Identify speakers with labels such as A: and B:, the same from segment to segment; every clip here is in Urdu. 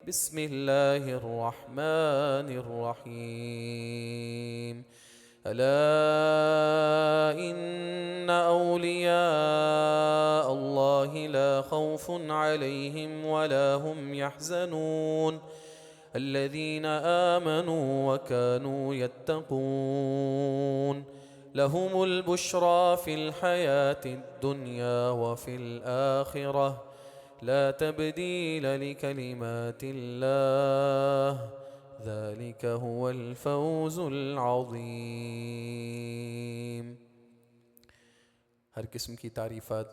A: بسم الله الرحمن الرحيم. ألا إن أولياء الله لا خوف عليهم ولا هم يحزنون الذين آمنوا وكانوا يتقون لهم البشرى في الحياة الدنيا وفي الآخرة لا تبديل لكلمات الله ذلك هو الفوز العظیم. ہر قسم کی تعریفات،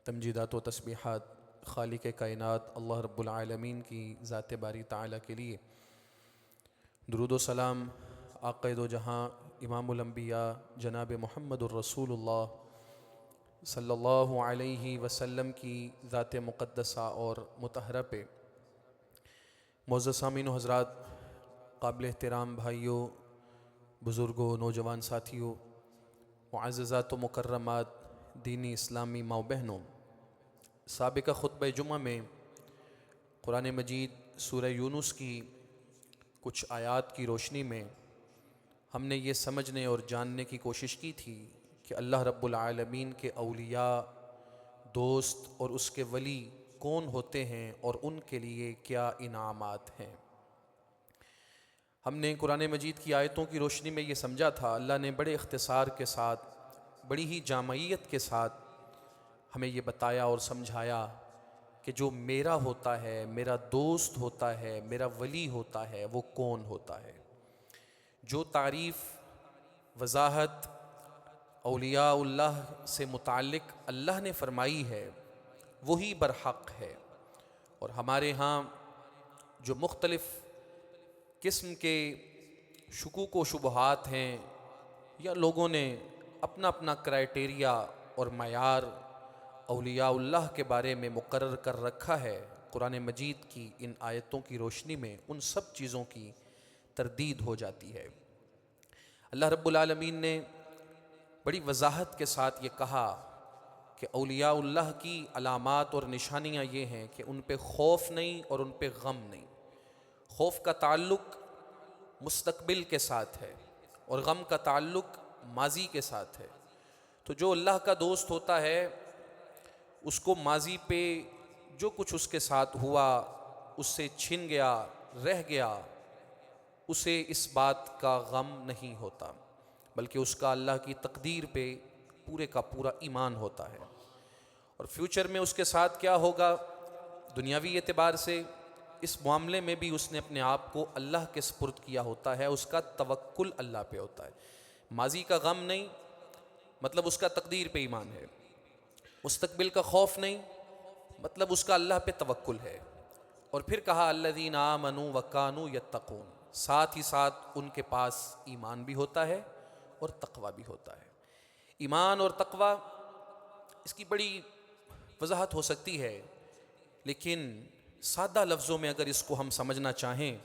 A: تمجیدات و تسبیحات خالق کائنات اللہ رب العالمین کی ذات باری تعالیٰ کے لیے. درود و سلام آقا دو جہاں امام الانبیاء جناب محمد الرسول اللہ صلی اللہ علیہ وسلم کی ذات مقدسہ اور مطہرہ پہ. معزز سامعین و حضرات، قابل احترام بھائیوں، بزرگوں، نوجوان ساتھیوں، معززات و مکرمات، دینی اسلامی ماؤ بہنوں، سابقہ خطبہ جمعہ میں قرآن مجید سورہ یونس کی کچھ آیات کی روشنی میں ہم نے یہ سمجھنے اور جاننے کی کوشش کی تھی کہ اللہ رب العالمین کے اولیاء، دوست اور اس کے ولی کون ہوتے ہیں اور ان کے لیے کیا انعامات ہیں. ہم نے قرآن مجید کی آیتوں کی روشنی میں یہ سمجھا تھا، اللہ نے بڑے اختصار کے ساتھ، بڑی ہی جامعیت کے ساتھ ہمیں یہ بتایا اور سمجھایا کہ جو میرا ہوتا ہے، میرا دوست ہوتا ہے، میرا ولی ہوتا ہے، وہ کون ہوتا ہے. جو تعریف، وضاحت اولیاء اللہ سے متعلق اللہ نے فرمائی ہے وہی برحق ہے. اور ہمارے ہاں جو مختلف قسم کے شکوک و شبہات ہیں، یا لوگوں نے اپنا اپنا کرائیٹیریا اور معیار اولیاء اللہ کے بارے میں مقرر کر رکھا ہے، قرآن مجید کی ان آیتوں کی روشنی میں ان سب چیزوں کی تردید ہو جاتی ہے. اللہ رب العالمین نے بڑی وضاحت کے ساتھ یہ کہا کہ اولیاء اللہ کی علامات اور نشانیاں یہ ہیں کہ ان پہ خوف نہیں اور ان پہ غم نہیں. خوف کا تعلق مستقبل کے ساتھ ہے اور غم کا تعلق ماضی کے ساتھ ہے. تو جو اللہ کا دوست ہوتا ہے اس کو ماضی پہ جو کچھ اس کے ساتھ ہوا، اس سے چھن گیا، رہ گیا، اسے اس بات کا غم نہیں ہوتا، بلکہ اس کا اللہ کی تقدیر پہ پورے کا پورا ایمان ہوتا ہے. اور فیوچر میں اس کے ساتھ کیا ہوگا دنیاوی اعتبار سے، اس معاملے میں بھی اس نے اپنے آپ کو اللہ کے سپرد کیا ہوتا ہے، اس کا توکل اللہ پہ ہوتا ہے. ماضی کا غم نہیں، مطلب اس کا تقدیر پہ ایمان ہے. مستقبل کا خوف نہیں، مطلب اس کا اللہ پہ توکل ہے. اور پھر کہا الذین آمنوا وکانوا یتقون، ساتھ ہی ساتھ ان کے پاس ایمان بھی ہوتا ہے اور تقوی بھی ہوتا ہے. ایمان اور تقوی، اس کی بڑی وضاحت ہو سکتی ہے، لیکن سادہ لفظوں میں اگر اس کو ہم سمجھنا چاہیں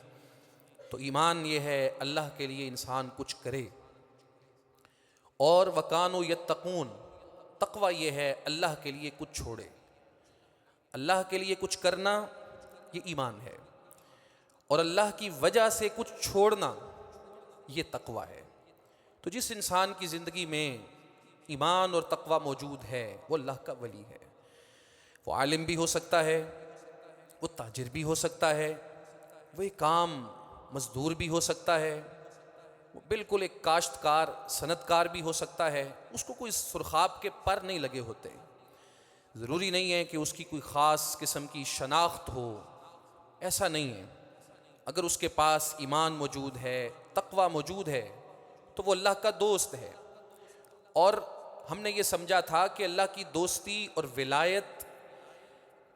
A: تو ایمان یہ ہے اللہ کے لیے انسان کچھ کرے، اور وکانوا یتقون، تقوی یہ ہے اللہ کے لیے کچھ چھوڑے. اللہ کے لیے کچھ کرنا یہ ایمان ہے، اور اللہ کی وجہ سے کچھ چھوڑنا یہ تقوی ہے. تو جس انسان کی زندگی میں ایمان اور تقوی موجود ہے وہ اللہ کا ولی ہے. وہ عالم بھی ہو سکتا ہے، وہ تاجر بھی ہو سکتا ہے، وہ ایک عام مزدور بھی ہو سکتا ہے، وہ بالکل ایک کاشتکار صنعت کار بھی ہو سکتا ہے. اس کو کوئی سرخاب کے پر نہیں لگے ہوتے. ضروری نہیں ہے کہ اس کی کوئی خاص قسم کی شناخت ہو، ایسا نہیں ہے. اگر اس کے پاس ایمان موجود ہے، تقوی موجود ہے، تو وہ اللہ کا دوست ہے. اور ہم نے یہ سمجھا تھا کہ اللہ کی دوستی اور ولایت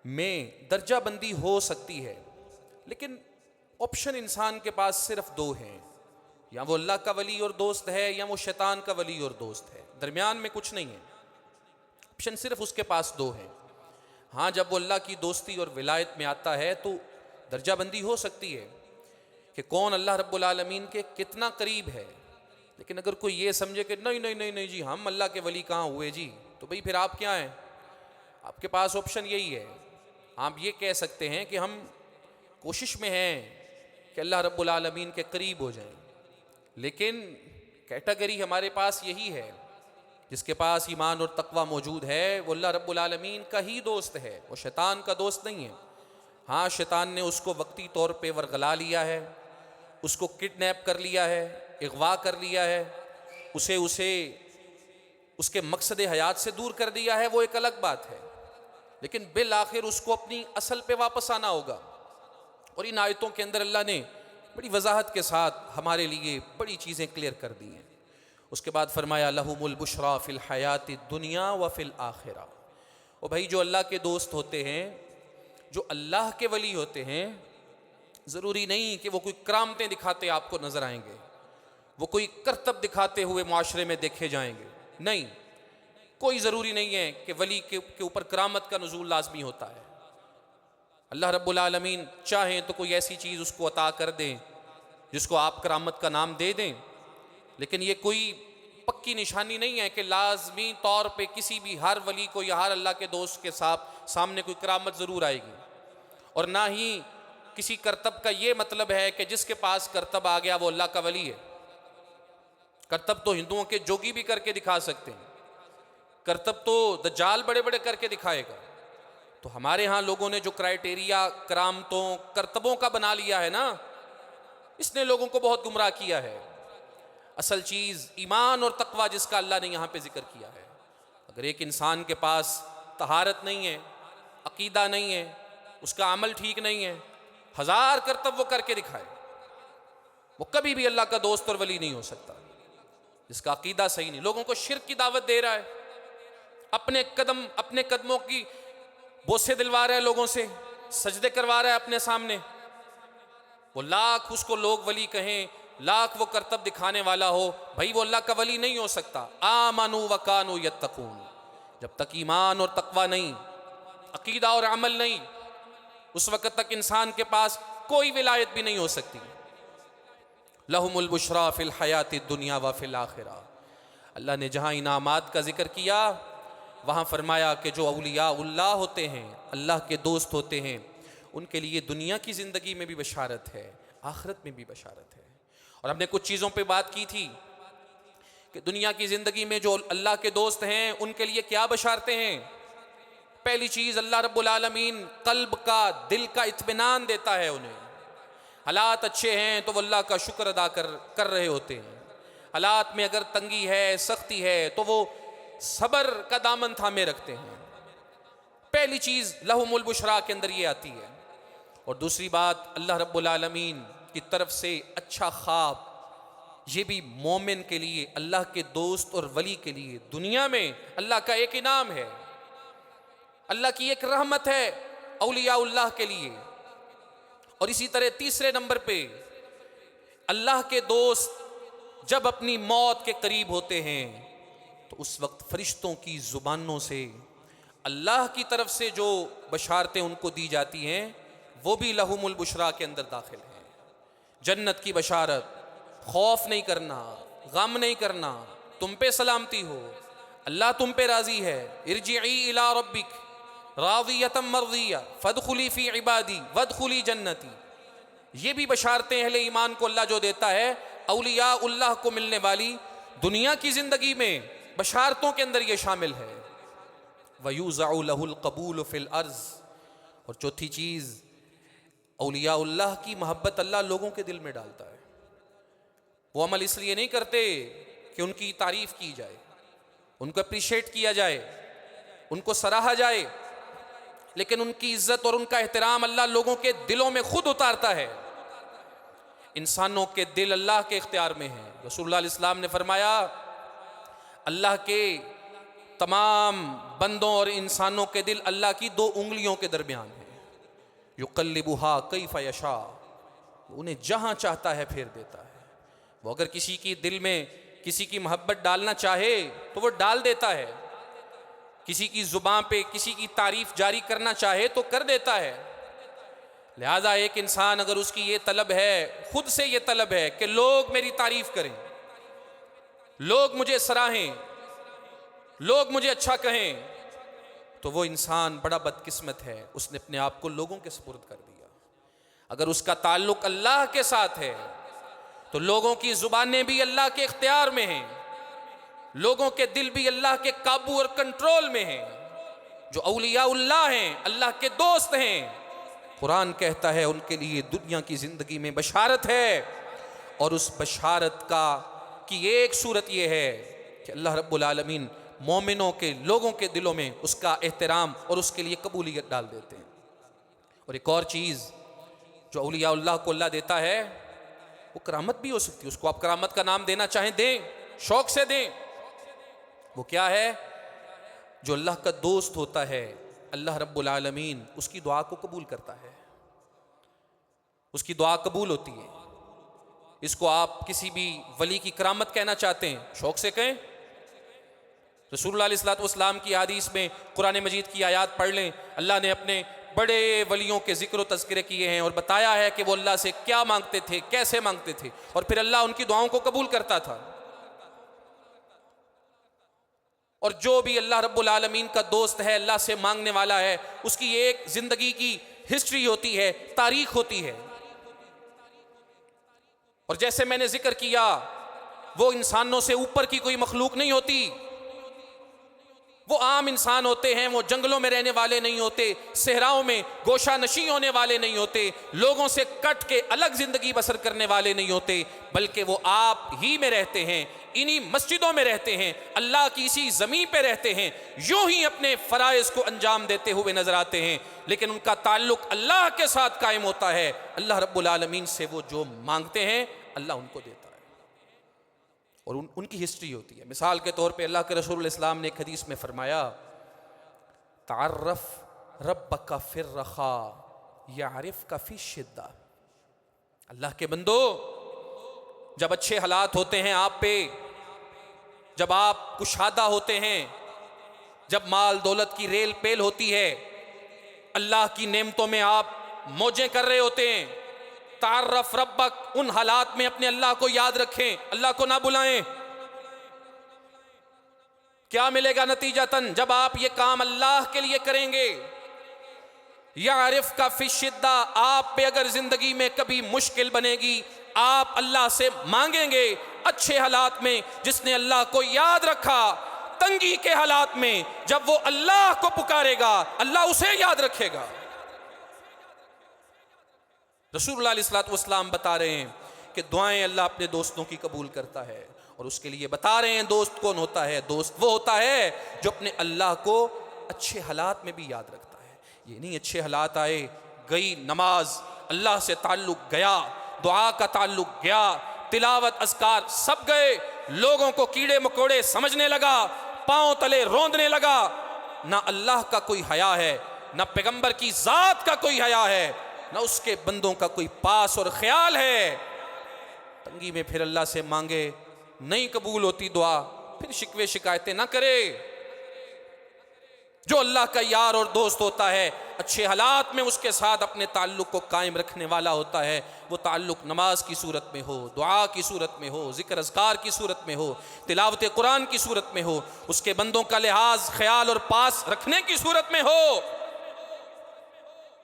A: میں درجہ بندی ہو سکتی ہے، لیکن آپشن انسان کے پاس صرف دو ہیں، یا وہ اللہ کا ولی اور دوست ہے یا وہ شیطان کا ولی اور دوست ہے. درمیان میں کچھ نہیں ہے. آپشن صرف اس کے پاس دو ہیں. ہاں، جب وہ اللہ کی دوستی اور ولایت میں آتا ہے تو درجہ بندی ہو سکتی ہے کہ کون اللہ رب العالمین کے کتنا قریب ہے. لیکن اگر کوئی یہ سمجھے کہ نہیں نہیں نہیں نہیں جی ہم اللہ کے ولی کہاں ہوئے جی، تو بھئی پھر آپ کیا ہیں؟ آپ کے پاس آپشن یہی ہے. آپ یہ کہہ سکتے ہیں کہ ہم کوشش میں ہیں کہ اللہ رب العالمین کے قریب ہو جائیں، لیکن کیٹیگری ہمارے پاس یہی ہے، جس کے پاس ایمان اور تقوی موجود ہے وہ اللہ رب العالمین کا ہی دوست ہے، وہ شیطان کا دوست نہیں ہے۔ ہاں شیطان نے اس کو وقتی طور پہ ورغلا لیا ہے، اس کو کڈنیپ کر لیا ہے، اغوا کر لیا ہے، اسے اس کے مقصد حیات سے دور کر دیا ہے، وہ ایک الگ بات ہے، لیکن بالآخر اس کو اپنی اصل پہ واپس آنا ہوگا۔ اور ان آیتوں کے اندر اللہ نے بڑی وضاحت کے ساتھ ہمارے لیے بڑی چیزیں کلیئر کر دی ہیں۔ اس کے بعد فرمایا لَهُمُ الْبُشْرَى فِي الْحَيَاةِ الدُّنْيَا وَفِي الْآخِرَةِ۔ اور بھائی جو اللہ کے دوست ہوتے ہیں، جو اللہ کے ولی ہوتے ہیں، ضروری نہیں کہ وہ کوئی کرامتیں دکھاتے آپ کو نظر آئیں گے، وہ کوئی کرتب دکھاتے ہوئے معاشرے میں دیکھے جائیں گے، نہیں، کوئی ضروری نہیں ہے کہ ولی کے اوپر کرامت کا نزول لازمی ہوتا ہے۔ اللہ رب العالمین چاہیں تو کوئی ایسی چیز اس کو عطا کر دیں جس کو آپ کرامت کا نام دے دیں، لیکن یہ کوئی پکی نشانی نہیں ہے کہ لازمی طور پہ کسی بھی ہر ولی کو یا ہر اللہ کے دوست کے سامنے کوئی کرامت ضرور آئے گی۔ اور نہ ہی کسی کرتب کا یہ مطلب ہے کہ جس کے پاس کرتب آ گیا وہ اللہ کا ولی ہے۔ کرتب تو ہندوؤں کے جوگی بھی کر کے دکھا سکتے ہیں، کرتب تو دجال بڑے بڑے کر کے دکھائے گا۔ تو ہمارے ہاں لوگوں نے جو کرائیٹیریا کرامتوں کرتبوں کا بنا لیا ہے نا، اس نے لوگوں کو بہت گمراہ کیا ہے۔ اصل چیز ایمان اور تقوی جس کا اللہ نے یہاں پہ ذکر کیا ہے۔ اگر ایک انسان کے پاس طہارت نہیں ہے، عقیدہ نہیں ہے، اس کا عمل ٹھیک نہیں ہے، ہزار کرتب وہ کر کے دکھائے، وہ کبھی بھی اللہ کا دوست اور ولی نہیں ہو سکتا۔ جس کا عقیدہ صحیح نہیں، لوگوں کو شرک کی دعوت دے رہا ہے، اپنے قدموں کی بوسے دلوا رہا ہے، لوگوں سے سجدے کروا رہا ہے اپنے سامنے، وہ لاکھ اس کو لوگ ولی کہیں، لاکھ وہ کرتب دکھانے والا ہو، بھائی وہ اللہ کا ولی نہیں ہو سکتا۔ آمنوا وکانوا یتقون، جب تک ایمان اور تقوی نہیں، عقیدہ اور عمل نہیں، اس وقت تک انسان کے پاس کوئی ولایت بھی نہیں ہو سکتی۔ لہم البشریٰ فی الحیاۃ الدنیا وفی الآخرہ۔ اللہ نے جہاں انعامات کا ذکر کیا وہاں فرمایا کہ جو اولیاء اللہ ہوتے ہیں، اللہ کے دوست ہوتے ہیں، ان کے لیے دنیا کی زندگی میں بھی بشارت ہے، آخرت میں بھی بشارت ہے۔ اور ہم نے کچھ چیزوں پہ بات کی تھی کہ دنیا کی زندگی میں جو اللہ کے دوست ہیں ان کے لیے کیا بشارتیں ہیں۔ پہلی چیز، اللہ رب العالمین قلب کا، دل کا اطمینان دیتا ہے انہیں۔ حالات اچھے ہیں تو وہ اللہ کا شکر ادا کر رہے ہوتے ہیں، حالات میں اگر تنگی ہے، سختی ہے، تو وہ صبر کا دامن تھامے رکھتے ہیں۔ پہلی چیز لہم البشریٰ کے اندر یہ آتی ہے۔ اور دوسری بات، اللہ رب العالمین کی طرف سے اچھا خواب، یہ بھی مومن کے لیے، اللہ کے دوست اور ولی کے لیے دنیا میں اللہ کا ایک انعام ہے، اللہ کی ایک رحمت ہے اولیاء اللہ کے لیے۔ اور اسی طرح تیسرے نمبر پہ، اللہ کے دوست جب اپنی موت کے قریب ہوتے ہیں تو اس وقت فرشتوں کی زبانوں سے اللہ کی طرف سے جو بشارتیں ان کو دی جاتی ہیں وہ بھی لہم البشریٰ کے اندر داخل ہیں۔ جنت کی بشارت، خوف نہیں کرنا، غم نہیں کرنا، تم پہ سلامتی ہو، اللہ تم پہ راضی ہے، ارجعی الی ربک راضیۃ مرضیہ فادخلی فی عبادی وادخلی جنتی۔ یہ بھی بشارتیں اہل ایمان کو اللہ جو دیتا ہے، اولیاء اللہ کو ملنے والی دنیا کی زندگی میں بشارتوں کے اندر یہ شامل ہے۔ وَيُوزَعُ لَهُ الْقَبُولُ فِي الْأَرْضِ۔ اور چوتھی چیز، اولیاء اللہ کی محبت اللہ لوگوں کے دل میں ڈالتا ہے۔ وہ عمل اس لیے نہیں کرتے کہ ان کی تعریف کی جائے، ان کو اپریشیٹ کیا جائے، ان کو سراہا جائے، لیکن ان کی عزت اور ان کا احترام اللہ لوگوں کے دلوں میں خود اتارتا ہے۔ انسانوں کے دل اللہ کے اختیار میں ہیں۔ رسول اللہ علیہ السلام نے فرمایا، اللہ کے تمام بندوں اور انسانوں کے دل اللہ کی 2 انگلیوں کے درمیان ہیں۔ یقلبها کیف یشاء، انہیں جہاں چاہتا ہے پھیر دیتا ہے۔ وہ اگر کسی کی دل میں کسی کی محبت ڈالنا چاہے تو وہ ڈال دیتا ہے، کسی کی زبان پہ کسی کی تعریف جاری کرنا چاہے تو کر دیتا ہے۔ لہٰذا ایک انسان اگر اس کی یہ طلب ہے، خود سے یہ طلب ہے کہ لوگ میری تعریف کریں، لوگ مجھے سراہیں، لوگ مجھے اچھا کہیں، تو وہ انسان بڑا بدقسمت ہے، اس نے اپنے آپ کو لوگوں کے سپرد کر دیا۔ اگر اس کا تعلق اللہ کے ساتھ ہے تو لوگوں کی زبانیں بھی اللہ کے اختیار میں ہیں، لوگوں کے دل بھی اللہ کے قابو اور کنٹرول میں ہیں۔ جو اولیاء اللہ ہیں، اللہ کے دوست ہیں، قرآن کہتا ہے ان کے لیے دنیا کی زندگی میں بشارت ہے، اور اس بشارت کی ایک صورت یہ ہے کہ اللہ رب العالمین مومنوں کے لوگوں کے دلوں میں اس کا احترام اور اس کے لیے قبولیت ڈال دیتے ہیں۔ اور ایک اور چیز جو اولیاء اللہ کو اللہ دیتا ہے وہ کرامت بھی ہو سکتی ہے، اس کو آپ کرامت کا نام دینا چاہیں دیں، شوق سے دیں۔ وہ کیا ہے؟ جو اللہ کا دوست ہوتا ہے اللہ رب العالمین اس کی دعا کو قبول کرتا ہے، اس کی دعا قبول ہوتی ہے۔ اس کو آپ کسی بھی ولی کی کرامت کہنا چاہتے ہیں، شوق سے کہیں۔ رسول اللہ علیہ الصلوۃ والسلام کی حدیث میں قرآن مجید کی آیات پڑھ لیں، اللہ نے اپنے بڑے ولیوں کے ذکر و تذکرے کیے ہیں اور بتایا ہے کہ وہ اللہ سے کیا مانگتے تھے، کیسے مانگتے تھے، اور پھر اللہ ان کی دعاؤں کو قبول کرتا تھا۔ اور جو بھی اللہ رب العالمین کا دوست ہے، اللہ سے مانگنے والا ہے، اس کی ایک زندگی کی ہسٹری ہوتی ہے، تاریخ ہوتی ہے۔ اور جیسے میں نے ذکر کیا، وہ انسانوں سے اوپر کی کوئی مخلوق نہیں ہوتی، وہ عام انسان ہوتے ہیں، وہ جنگلوں میں رہنے والے نہیں ہوتے، صحراؤں میں گوشہ نشیں ہونے والے نہیں ہوتے، لوگوں سے کٹ کے الگ زندگی بسر کرنے والے نہیں ہوتے، بلکہ وہ آپ ہی میں رہتے ہیں، انہی مسجدوں میں رہتے ہیں، اللہ کی اسی زمین پہ رہتے ہیں، یوں ہی اپنے فرائض کو انجام دیتے ہوئے نظر آتے ہیں، لیکن ان کا تعلق اللہ کے ساتھ قائم ہوتا ہے۔ اللہ رب العالمین سے وہ جو مانگتے ہیں اللہ ان کو دیتا ہے، اور ان کی ہسٹری ہوتی ہے۔ مثال کے طور پہ اللہ کے رسول علیہ السلام نے ایک حدیث میں فرمایا، تعرف ربک فی الرخاء یعرفک فی الشدہ۔ اللہ کے بندو، جب اچھے حالات ہوتے ہیں آپ پہ، جب آپ کشادہ ہوتے ہیں، جب مال دولت کی ریل پیل ہوتی ہے، اللہ کی نعمتوں میں آپ موجیں کر رہے ہوتے ہیں، تعرف ربک، ان حالات میں اپنے اللہ کو یاد رکھیں، اللہ کو نہ بلائیں۔ کیا ملے گا نتیجتاً؟ جب آپ یہ کام اللہ کے لیے کریں گے، یعرفک فی الشدہ، آپ پہ اگر زندگی میں کبھی مشکل بنے گی، آپ اللہ سے مانگیں گے اچھے حالات میں۔ جس نے اللہ کو یاد رکھا تنگی کے حالات میں، جب وہ اللہ کو پکارے گا اللہ اسے یاد رکھے گا۔ رسول اللہ علیہ الصلوۃ والسلام بتا رہے ہیں کہ دعائیں اللہ اپنے دوستوں کی قبول کرتا ہے، اور اس کے لیے بتا رہے ہیں دوست کون ہوتا ہے۔ دوست وہ ہوتا ہے جو اپنے اللہ کو اچھے حالات میں بھی یاد رکھتا ہے۔ یہ نہیں اچھے حالات آئے، گئی نماز، اللہ سے تعلق گیا، دعا کا تعلق گیا، تلاوت اذکار سب گئے، لوگوں کو کیڑے مکوڑے سمجھنے لگا، پاؤں تلے روندنے لگا، نہ اللہ کا کوئی حیا ہے، نہ پیغمبر کی ذات کا کوئی حیا ہے، نہ اس کے بندوں کا کوئی پاس اور خیال ہے۔ تنگی میں پھر اللہ سے مانگے، نہیں قبول ہوتی دعا، پھر شکوے شکایتیں نہ کرے۔ جو اللہ کا یار اور دوست ہوتا ہے، اچھے حالات میں اس کے ساتھ اپنے تعلق کو قائم رکھنے والا ہوتا ہے۔ وہ تعلق نماز کی صورت میں ہو، دعا کی صورت میں ہو، ذکر اذکار کی صورت میں ہو، تلاوت قرآن کی صورت میں ہو، اس کے بندوں کا لحاظ خیال اور پاس رکھنے کی صورت میں ہو۔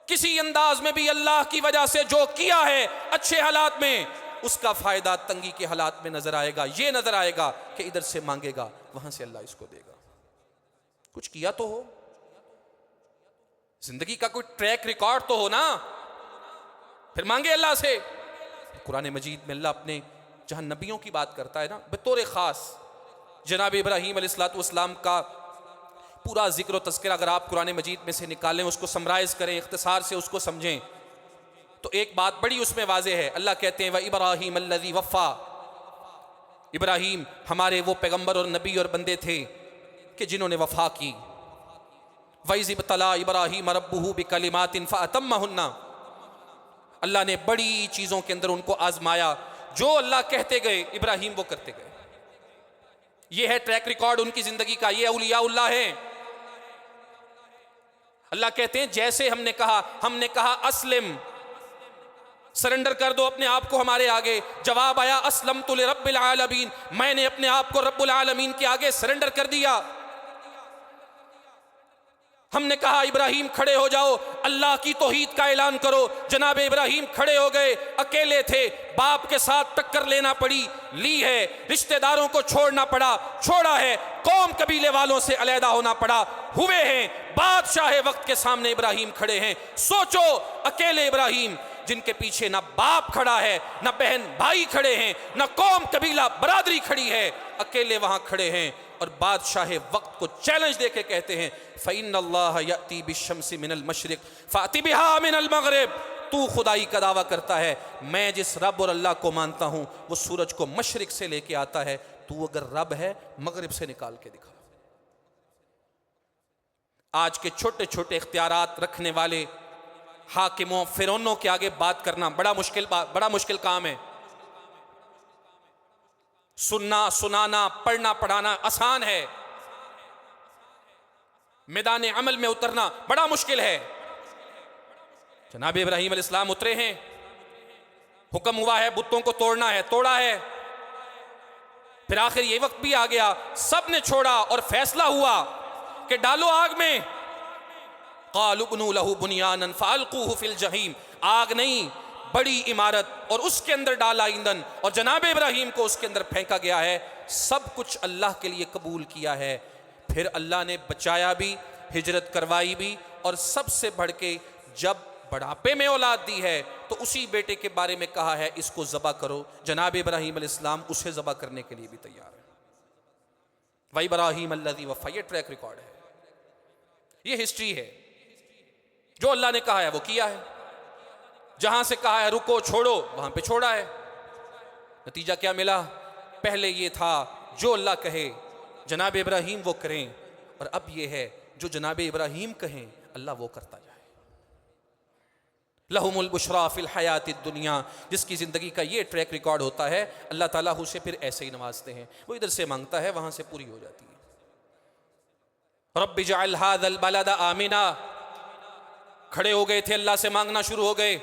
A: کسی انداز میں بھی اللہ کی وجہ سے جو کیا ہے اچھے حالات میں، اس کا فائدہ تنگی کے حالات میں نظر آئے گا۔ یہ نظر آئے گا کہ ادھر سے مانگے گا وہاں سے اللہ اس کو دے گا۔ کچھ کیا تو ہو، زندگی کا کوئی ٹریک ریکارڈ تو ہو نا، پھر مانگے اللہ سے۔ قرآن مجید میں اللہ اپنے جہاں نبیوں کی بات کرتا ہے نا، بطور خاص جناب ابراہیم علیہ الصلوۃ والسلام کا پورا ذکر و تذکرہ اگر آپ قرآن مجید میں سے نکالیں، اس کو سمرائز کریں، اختصار سے اس کو سمجھیں، تو ایک بات بڑی اس میں واضح ہے۔ اللہ کہتے ہیں وَإِبْرَاهِيمَ الَّذِي وَفَّى، ابراہیم ہمارے وہ پیغمبر اور نبی اور بندے تھے کہ جنہوں نے وفا کی۔ وَإِذِ ابْتَلَىٰ إِبْرَاهِيمَ رَبُّهُ بِكَلِمَاتٍ فَأَتَمَّهُنَّ، اللہ نے بڑی چیزوں کے اندر ان کو آزمایا، جو اللہ کہتے گئے ابراہیم وہ کرتے گئے۔ یہ ہے ٹریک ریکارڈ ان کی زندگی کا، یہ اولیاء اللہ ہیں۔ اللہ کہتے ہیں جیسے ہم نے کہا اسلم، سرنڈر کر دو اپنے آپ کو ہمارے آگے، جواب آیا اسلمت لرب العالمین، میں نے اپنے آپ کو رب العالمین کے آگے سرنڈر کر دیا۔ ہم نے کہا ابراہیم کھڑے ہو جاؤ، اللہ کی توحید کا اعلان کرو، جناب ابراہیم کھڑے ہو گئے، اکیلے تھے، باپ کے ساتھ ٹکر لینا پڑی، لی ہے، رشتہ داروں کو چھوڑنا پڑا، چھوڑا ہے، قوم قبیلے والوں سے علیحدہ ہونا پڑا، ہوئے ہیں، بادشاہ وقت کے سامنے ابراہیم کھڑے ہیں۔ سوچو اکیلے ابراہیم جن کے پیچھے نہ باپ کھڑا ہے، نہ بہن بھائی کھڑے ہیں، نہ قوم قبیلہ برادری کھڑی ہے، اکیلے وہاں کھڑے ہیں، اور بادشاہ وقت کو چیلنج دے کے کہتے ہیں فَإِنَّ اللَّهَ يَأْتِي بِالشَّمْسِ مِنَ الْمَشْرِقِ فَأْتِ بِهَا مِنَ الْمَغْرِبِ۔ تو خدائی کا دعویٰ کرتا ہے، میں جس رب اور اللہ کو مانتا ہوں وہ سورج کو مشرق سے لے کے آتا ہے، تو اگر رب ہے مغرب سے نکال کے دکھا۔ آج کے چھوٹے چھوٹے اختیارات رکھنے والے حاکموں فرعونوں کے آگے بات کرنا بڑا مشکل کام ہے۔ سننا سنانا پڑھنا پڑھانا آسان ہے، میدان عمل میں اترنا بڑا مشکل ہے۔ جناب ابراہیم علیہ السلام اترے ہیں، حکم ہوا ہے بتوں کو توڑنا ہے، توڑا ہے، پھر آخر یہ وقت بھی آ گیا، سب نے چھوڑا اور فیصلہ ہوا کہ ڈالو آگ میں، قالوا ابنوا له بنيانا فالقوه في الجحيم، آگ نہیں بڑی عمارت، اور اس کے اندر ڈالا ایندھن، اور جناب ابراہیم کو اس کے اندر پھینکا گیا ہے۔ سب کچھ اللہ کے لیے قبول کیا ہے، پھر اللہ نے بچایا بھی، ہجرت کروائی بھی، اور سب سے بڑھ کے جب بڑھاپے میں اولاد دی ہے تو اسی بیٹے کے بارے میں کہا ہے اس کو ذبح کرو۔ جناب ابراہیم علیہ السلام اسے ذبح کرنے کے لیے بھی تیار ہے۔ وَإِبْرَاهِيمَ الَّذِي وَفَّى، یہ ٹریک ریکارڈ ہے، یہ ہسٹری ہے۔ جو اللہ نے کہا ہے وہ کیا ہے، جہاں سے کہا ہے رکو چھوڑو وہاں پہ چھوڑا ہے۔ نتیجہ کیا ملا؟ پہلے یہ تھا جو اللہ کہے جناب ابراہیم وہ کریں، اور اب یہ ہے جو جناب ابراہیم کہیں اللہ وہ کرتا جائے۔ لہم البشریٰ فی الحیات الدنیا، جس کی زندگی کا یہ ٹریک ریکارڈ ہوتا ہے اللہ تعالیٰ اسے پھر ایسے ہی نوازتے ہیں، وہ ادھر سے مانگتا ہے وہاں سے پوری ہو جاتی ہے۔ رب اجعل ھذا البلد آمنا، کھڑے ہو گئے تھے اللہ سے مانگنا شروع ہو گئے،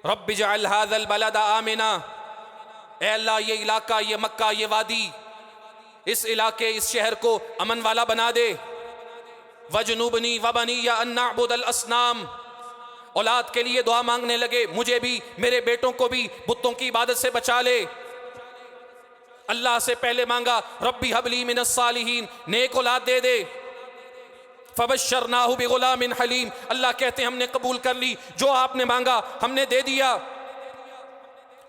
A: رب اجعل ھذا البلد آمنا، اے اللہ یہ علاقہ، یہ مکہ، یہ وادی، اس علاقے اس شہر کو امن والا بنا دے۔ وجنوبنی وبنی ان نعبد الاصنام، اولاد کے لیے دعا مانگنے لگے، مجھے بھی میرے بیٹوں کو بھی بتوں کی عبادت سے بچا لے۔ اللہ سے پہلے مانگا ربی حب لی من الصالحین، نیک اولاد دے دے۔ فبشرناہ بغلام حلیم، اللہ کہتے ہیں ہم نے قبول کر لی، جو آپ نے مانگا ہم نے دے دیا۔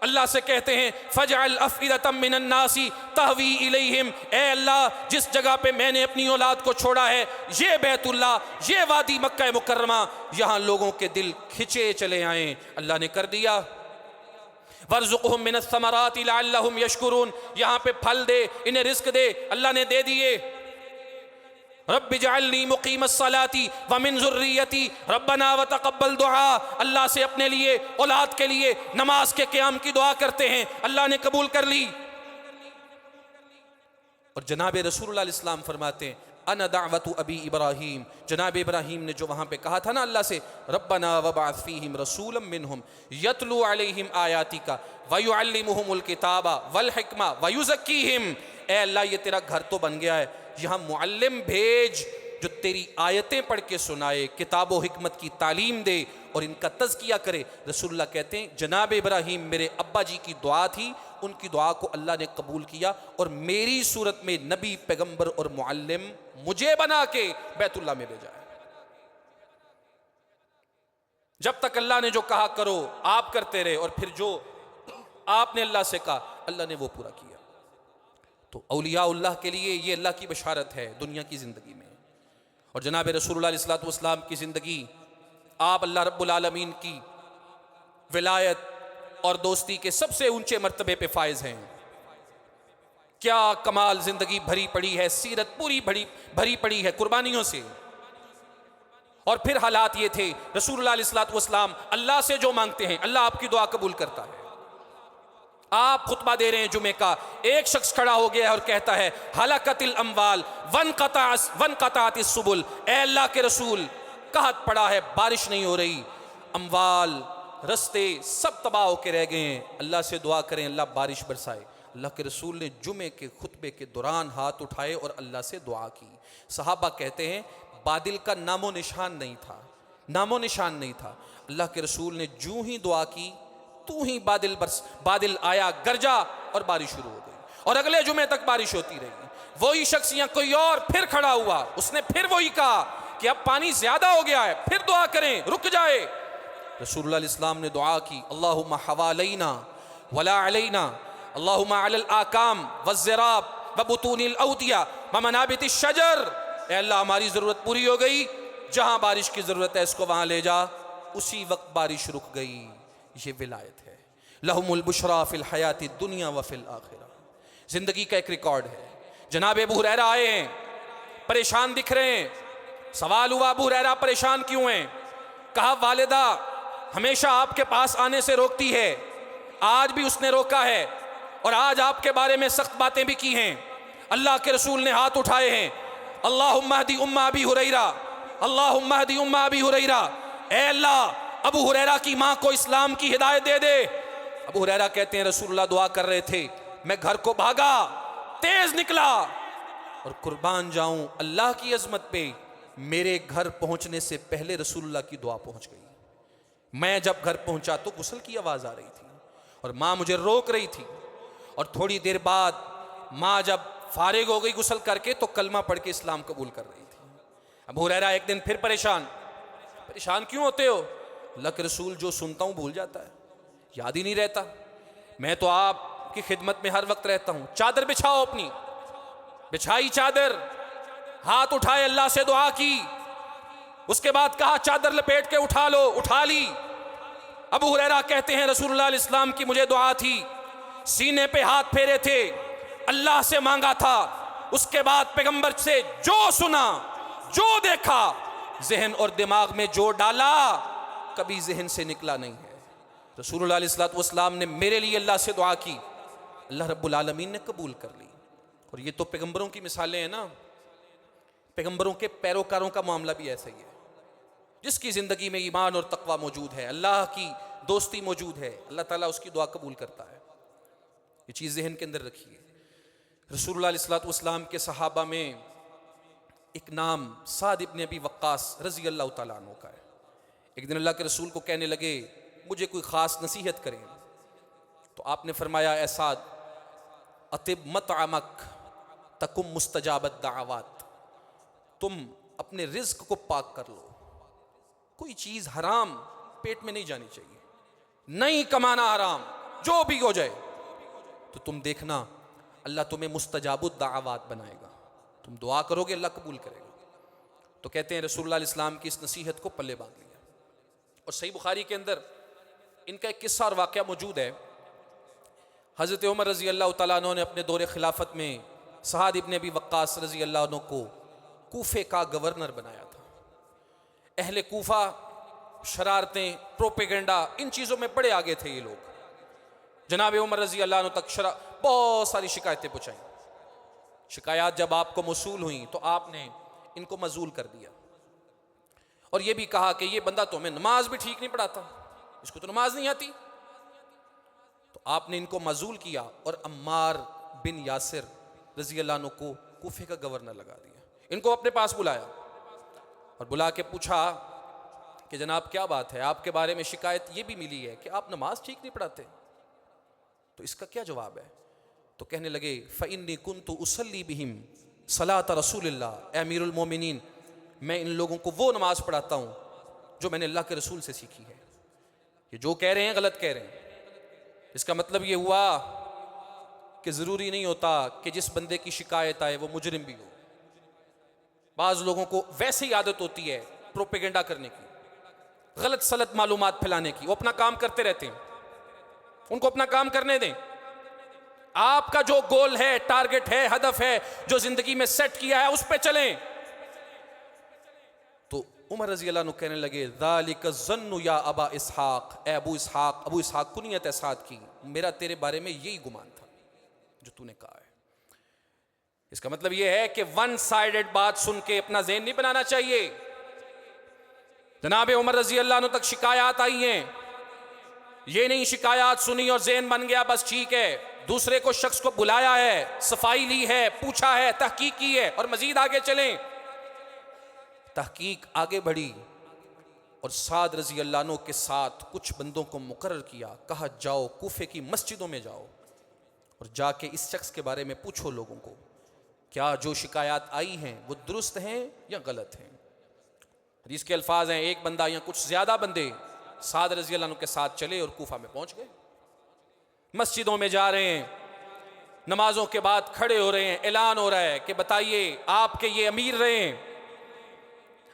A: اللہ سے کہتے ہیں فجعل افئدۃ من الناس تہوی الیہم، اے اللہ جس جگہ پہ میں نے اپنی اولاد کو چھوڑا ہے، یہ بیت اللہ، یہ وادی مکہ مکرمہ، یہاں لوگوں کے دل کھچے چلے آئیں، اللہ نے کر دیا۔ وارزقہم من الثمرات لعلہم یشکرون، یہاں پہ پھل دے، انہیں رزق دے، اللہ نے دے دیے۔ رب اجعلنی مقیم الصلاۃ ومن ذریتی ربنا وتقبل دعا، اللہ سے اپنے لیے اولاد کے لیے نماز کے قیام کی دعا کرتے ہیں، اللہ نے قبول کر لی۔ اور جناب رسول اللہ علیہ السلام فرماتے ہیں انا دعوت ابی ابراہیم، جناب ابراہیم نے جو وہاں پہ کہا تھا نا اللہ سے ربنا وبعث فیہم رسولا منہم یتلو علیہم آیاتک ویعلمہم الکتاب والحکمہ ویزکیہم، اے اللہ یہ تیرا گھر تو بن گیا ہے، یہاں معلم بھیج جو تیری آیتیں پڑھ کے سنائے، کتاب و حکمت کی تعلیم دے اور ان کا تزکیہ کرے۔ رسول اللہ کہتے ہیں جناب ابراہیم میرے ابا جی کی دعا تھی، ان کی دعا کو اللہ نے قبول کیا، اور میری صورت میں نبی پیغمبر اور معلم مجھے بنا کے بیت اللہ میں بھیجا ہے۔ جب تک اللہ نے جو کہا کرو آپ کرتے رہے، اور پھر جو آپ نے اللہ سے کہا اللہ نے وہ پورا کیا۔ تو اولیاء اللہ کے لیے یہ اللہ کی بشارت ہے دنیا کی زندگی میں۔ اور جناب رسول اللہ علیہ السلام کی زندگی، آپ اللہ رب العالمین کی ولایت اور دوستی کے سب سے اونچے مرتبے پہ فائز ہیں۔ کیا کمال زندگی بھری پڑی ہے، سیرت پوری بھری پڑی ہے قربانیوں سے۔ اور پھر حالات یہ تھے رسول اللہ علیہ السلام اللہ سے جو مانگتے ہیں اللہ آپ کی دعا قبول کرتا ہے۔ آپ خطبہ دے رہے ہیں جمعے کا، ایک شخص کھڑا ہو گیا ہے اور کہتا ہے ہلاکت الاموال وانقطعت السبل، اے اللہ کے رسول قحط پڑا ہے، بارش نہیں ہو رہی، اموال رستے سب تباہ ہو کے رہ گئے ہیں، اللہ سے دعا کریں اللہ بارش برسائے۔ اللہ کے رسول نے جمعے کے خطبے کے دوران ہاتھ اٹھائے اور اللہ سے دعا کی۔ صحابہ کہتے ہیں بادل کا نام و نشان نہیں تھا، نام و نشان نہیں تھا۔ اللہ کے رسول نے جو ہی دعا کی تو ہی بادل آیا، گرجا اور بارش شروع ہو گئی، اور اگلے جمعے تک بارش ہوتی رہی۔ وہی شخص یا کوئی اور پھر کھڑا ہوا، اس نے پھر وہی کہا کہ اب پانی زیادہ ہو گیا ہے، پھر دعا کریں، رک جائے۔ رسول اللہ علیہ السلام نے دعا کی، اللہم حوالینا ولا علینا، اللہم علی الاکام والزراب وبطون الاودیہ ومنابت الشجر۔ اے اللہ ہماری ضرورت پوری ہو گئی، جہاں بارش کی ضرورت ہے اس کو وہاں لے جا۔ اسی وقت بارش رک گئی۔ یہ ولایت ہے۔ لہم البشریٰ فی الحیات الدنیا وفی الآخرہ۔ زندگی کا ایک ریکارڈ ہے۔ جناب ابو ہریرہ آئے ہیں، پریشان دکھ رہے ہیں۔ سوال ہوا ابو ہریرہ پریشان کیوں ہیں؟ کہا والدہ ہمیشہ آپ کے پاس آنے سے روکتی ہے، آج بھی اس نے روکا ہے، اور آج آپ کے بارے میں سخت باتیں بھی کی ہیں۔ اللہ کے رسول نے ہاتھ اٹھائے ہیں، اللہم اہدی ام ابی ہریرہ، اللہم اہدی ام ابی ہریرہ، اے اللہ ابو ہریرہ کی ماں کو اسلام کی ہدایت دے دے۔ ابو ہریرہ کہتے ہیں رسول اللہ دعا کر رہے تھے، میں گھر کو بھاگا، تیز نکلا، اور قربان جاؤں اللہ کی عظمت پہ میرے گھر پہنچنے سے پہلے رسول اللہ کی دعا پہنچ گئی۔ میں جب گھر پہنچا تو غسل کی آواز آ رہی تھی، اور ماں مجھے روک رہی تھی، اور تھوڑی دیر بعد ماں جب فارغ ہو گئی غسل کر کے تو کلمہ پڑھ کے اسلام قبول کر رہی تھی۔ ابو ہریرہ ایک دن پھر پریشان کیوں ہوتے ہو؟ اللہ کے رسول جو سنتا ہوں بھول جاتا ہے، یاد ہی نہیں رہتا، میں تو آپ کی خدمت میں ہر وقت رہتا ہوں۔ چادر بچھاؤ اپنی، بچھائی چادر، ہاتھ اٹھائے اللہ سے دعا کی، اس کے بعد کہا چادر لپیٹ کے اٹھا لو، اٹھا لی۔ ابو ہریرہ کہتے ہیں رسول اللہ علیہ السلام کی مجھے دعا تھی، سینے پہ ہاتھ پھیرے تھے، اللہ سے مانگا تھا، اس کے بعد پیغمبر سے جو سنا، جو دیکھا، ذہن اور دماغ میں جو ڈالا، کبھی ذہن سے نکلا نہیں ہے۔ رسول اللہ علیہ السلام نے میرے لیے اللہ سے دعا کی، اللہ رب العالمین نے قبول کر لی۔ اور یہ تو پیغمبروں کی مثالیں ہیں نا، پیغمبروں کے پیروکاروں کا معاملہ بھی ایسا ہی ہے، جس کی زندگی میں ایمان اور تقوی موجود ہے، اللہ کی دوستی موجود ہے، اللہ تعالیٰ اس کی دعا قبول کرتا ہے۔ یہ چیز ذہن کے اندر رکھیے۔ رسول اللہ علیہ السلام کے صحابہ میں ایک نام سعد ابن ابی وقاص رضی اللہ تعالیٰ عنہ کا ہے۔ ایک دن اللہ کے رسول کو کہنے لگے مجھے کوئی خاص نصیحت کریں، تو آپ نے فرمایا اے سعد اطب مطعمک تکم مستجاب الدعوات، تم اپنے رزق کو پاک کر لو، کوئی چیز حرام پیٹ میں نہیں جانی چاہیے، نہیں کمانا حرام، جو بھی ہو جائے، تو تم دیکھنا اللہ تمہیں مستجاب الدعوات بنائے گا، تم دعا کرو گے اللہ قبول کرے گا۔ تو کہتے ہیں رسول اللہ علیہ السلام کی اس نصیحت کو پلے باندھ لیا۔ اور صحیح بخاری کے اندر ان کا ایک قصہ اور واقعہ موجود ہے۔ حضرت عمر رضی اللہ تعالیٰ عنہ نے اپنے دور خلافت میں سعد ابن ابی وقاص رضی اللہ عنہ کو کوفے کا گورنر بنایا تھا۔ اہل کوفہ شرارتیں، پروپیگنڈا، ان چیزوں میں بڑے آگے تھے یہ لوگ۔ جناب عمر رضی اللہ عنہ تک بہت ساری شکایتیں پہنچائیں۔ شکایات جب آپ کو موصول ہوئیں تو آپ نے ان کو معزول کر دیا، اور یہ بھی کہا کہ یہ بندہ تو ہمیں نماز بھی ٹھیک نہیں پڑھاتا، اس کو تو نماز نہیں آتی۔ تو آپ نے ان کو معزول کیا اور عمار بن یاسر رضی اللہ عنہ کو کوفے کا گورنر لگا دیا۔ ان کو اپنے پاس بلایا اور بلا کے پوچھا کہ جناب کیا بات ہے، آپ کے بارے میں شکایت یہ بھی ملی ہے کہ آپ نماز ٹھیک نہیں پڑھاتے، تو اس کا کیا جواب ہے؟ تو کہنے لگے فَإِنِّي كُنْتُ أُصَلِّي بِهِمْ صَلَاةَ رَسُولِ اللَّهِ، اے امیر المومنین میں ان لوگوں کو وہ نماز پڑھاتا ہوں جو میں نے اللہ کے رسول سے سیکھی ہے۔ یہ جو کہہ رہے ہیں غلط کہہ رہے ہیں۔ اس کا مطلب یہ ہوا کہ ضروری نہیں ہوتا کہ جس بندے کی شکایت آئے وہ مجرم بھی ہو۔ بعض لوگوں کو ویسے ہی عادت ہوتی ہے پروپیگنڈا کرنے کی، غلط سلط معلومات پھیلانے کی، وہ اپنا کام کرتے رہتے ہیں، ان کو اپنا کام کرنے دیں۔ آپ کا جو گول ہے، ٹارگٹ ہے، ہدف ہے، جو زندگی میں سیٹ کیا ہے، اس پہ چلیں۔ تو عمر رضی اللہ عنہ کہنے لگے ذالک الظن یا ابا اسحاق، اے ابو اسحاق کنیت ہے سعد کی، میرا تیرے بارے میں یہی گمان تھا جو تو نے کہا ہے۔ اس کا مطلب یہ ہے کہ ون سائیڈڈ بات سن کے اپنا ذہن نہیں بنانا چاہیے۔ جناب عمر رضی اللہ عنہ تک شکایات آئی ہیں، یہ نہیں شکایات سنی اور ذہن بن گیا بس ٹھیک ہے، دوسرے کو شخص کو بلایا ہے، صفائی لی ہے، پوچھا ہے، تحقیق کی ہے، اور مزید آگے چلیں۔ تحقیق آگے بڑھی اور سعد رضی اللہ عنہ کے ساتھ کچھ بندوں کو مقرر کیا، کہا جاؤ کوفے کی مسجدوں میں جاؤ اور جا کے اس شخص کے بارے میں پوچھو لوگوں کو کیا جو شکایات آئی ہیں وہ درست ہیں یا غلط ہیں۔ حدیث کے الفاظ ہیں ایک بندہ یا کچھ زیادہ بندے سعد رضی اللہ عنہ کے ساتھ چلے اور کوفہ میں پہنچ گئے، مسجدوں میں جا رہے ہیں، نمازوں کے بعد کھڑے ہو رہے ہیں، اعلان ہو رہا ہے کہ بتائیے آپ کے یہ امیر رہے ہیں،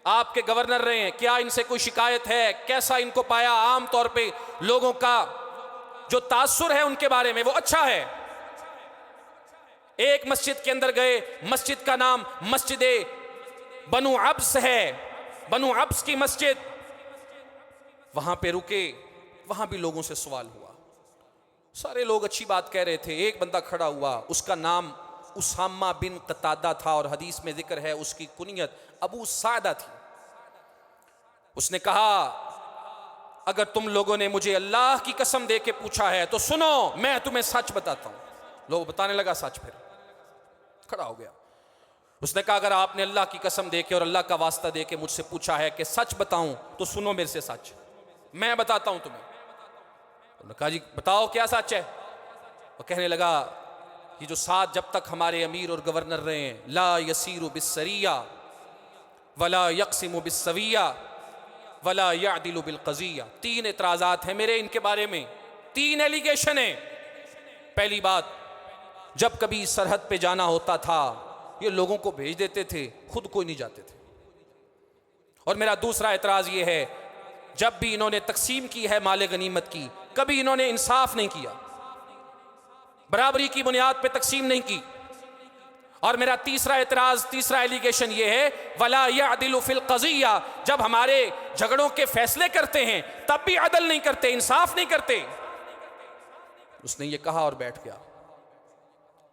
A: آپ کے گورنر رہے ہیں، کیا ان سے کوئی شکایت ہے، کیسا ان کو پایا؟ عام طور پہ لوگوں کا جو تاثر ہے ان کے بارے میں وہ اچھا ہے۔ ایک مسجد کے اندر گئے، مسجد کا نام مسجد بنو عبس ہے، بنو عبس کی مسجد، وہاں پہ رکے، وہاں بھی لوگوں سے سوال ہوا، سارے لوگ اچھی بات کہہ رہے تھے، ایک بندہ کھڑا ہوا، اس کا نام اسامہ بن قتادہ تھا اور حدیث میں ذکر ہے اس کی کنیت ابو سعدہ تھی۔ اس نے کہا اگر تم لوگوں نے مجھے اللہ کی قسم دے کے پوچھا ہے تو سنو میں تمہیں سچ بتاتا ہوں۔ لوگ بتانے لگا سچ، پھر کھڑا ہو گیا، اس نے کہا اگر آپ نے اللہ کی قسم دے کے اور اللہ کا واسطہ دے کے مجھ سے پوچھا ہے کہ سچ بتاؤں تو سنو میرے سے سچ، میں بتاتا ہوں تمہیں۔ انہوں نے کہا جی بتاؤ کیا سچ ہے؟ وہ کہنے لگا یہ جو ساتھ جب تک ہمارے امیر اور گورنر رہے ہیں، لا یسیر بالسریہ ولا یقسم بالسویہ ولا یعدل بالقضیہ، تین اعتراضات ہیں میرے ان کے بارے میں، تین ایلیگیشن ہیں۔ پہلی بات، جب کبھی سرحد پہ جانا ہوتا تھا یہ لوگوں کو بھیج دیتے تھے، خود کوئی نہیں جاتے تھے۔ اور میرا دوسرا اعتراض یہ ہے جب بھی انہوں نے تقسیم کی ہے مال غنیمت کی، کبھی انہوں نے انصاف نہیں کیا، برابری کی بنیاد پہ تقسیم نہیں کی۔ اور میرا تیسرا اعتراض، تیسرا ایلیگیشن یہ ہے ولا یعدل فی القضیہ، جب ہمارے جھگڑوں کے فیصلے کرتے ہیں تب بھی عدل نہیں کرتے، انصاف نہیں کرتے۔ اس نے یہ کہا اور بیٹھ گیا۔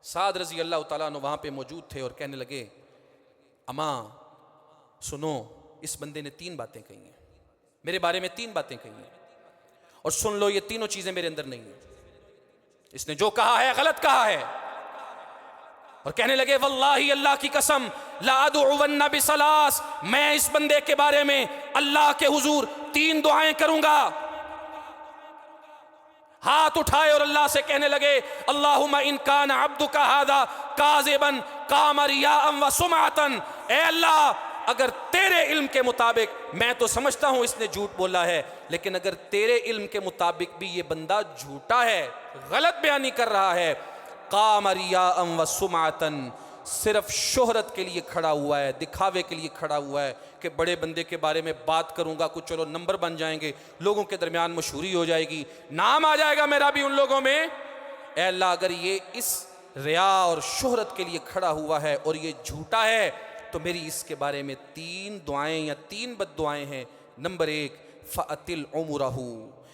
A: سعد رضی اللہ تعالیٰ عنہ وہاں پہ موجود تھے اور کہنے لگے اماں سنو، اس بندے نے تین باتیں کہی ہیں، میرے بارے میں تین باتیں کہی ہیں، اور سن لو یہ تینوں چیزیں میرے اندر نہیں ہیں، اس نے جو کہا ہے غلط کہا ہے۔ اور کہنے لگے واللہ اللہ کی قسم لا ادعون بثلاث، میں اس بندے کے بارے میں اللہ کے حضور تین دعائیں کروں گا۔ ہاتھ اٹھائے اور اللہ سے کہنے لگے اللہم ان کان عبدک ھذا کاذبا قام ریاء وسمعۃ، اے اللہ اگر تیرے علم کے مطابق، میں تو سمجھتا ہوں اس نے جھوٹ بولا ہے، لیکن اگر تیرے علم کے مطابق بھی یہ بندہ جھوٹا ہے، غلط بیانی کر رہا ہے، قام ریاء وسمعۃ، صرف شہرت کے لیے کھڑا ہوا ہے، دکھاوے کے لیے کھڑا ہوا ہے کہ بڑے بندے کے بارے میں بات کروں گا، کچھ چلو نمبر بن جائیں گے، لوگوں کے درمیان مشہوری ہو جائے گی، نام آ جائے گا میرا بھی ان لوگوں میں۔ اے اللہ اگر یہ اس ریا اور شہرت کے لیے کھڑا ہوا ہے اور یہ جھوٹا ہے تو میری اس کے بارے میں تین دعائیں یا تین بد دعائیں ہیں۔ نمبر ایک، فَأَتِلْ عُمُرَهُ،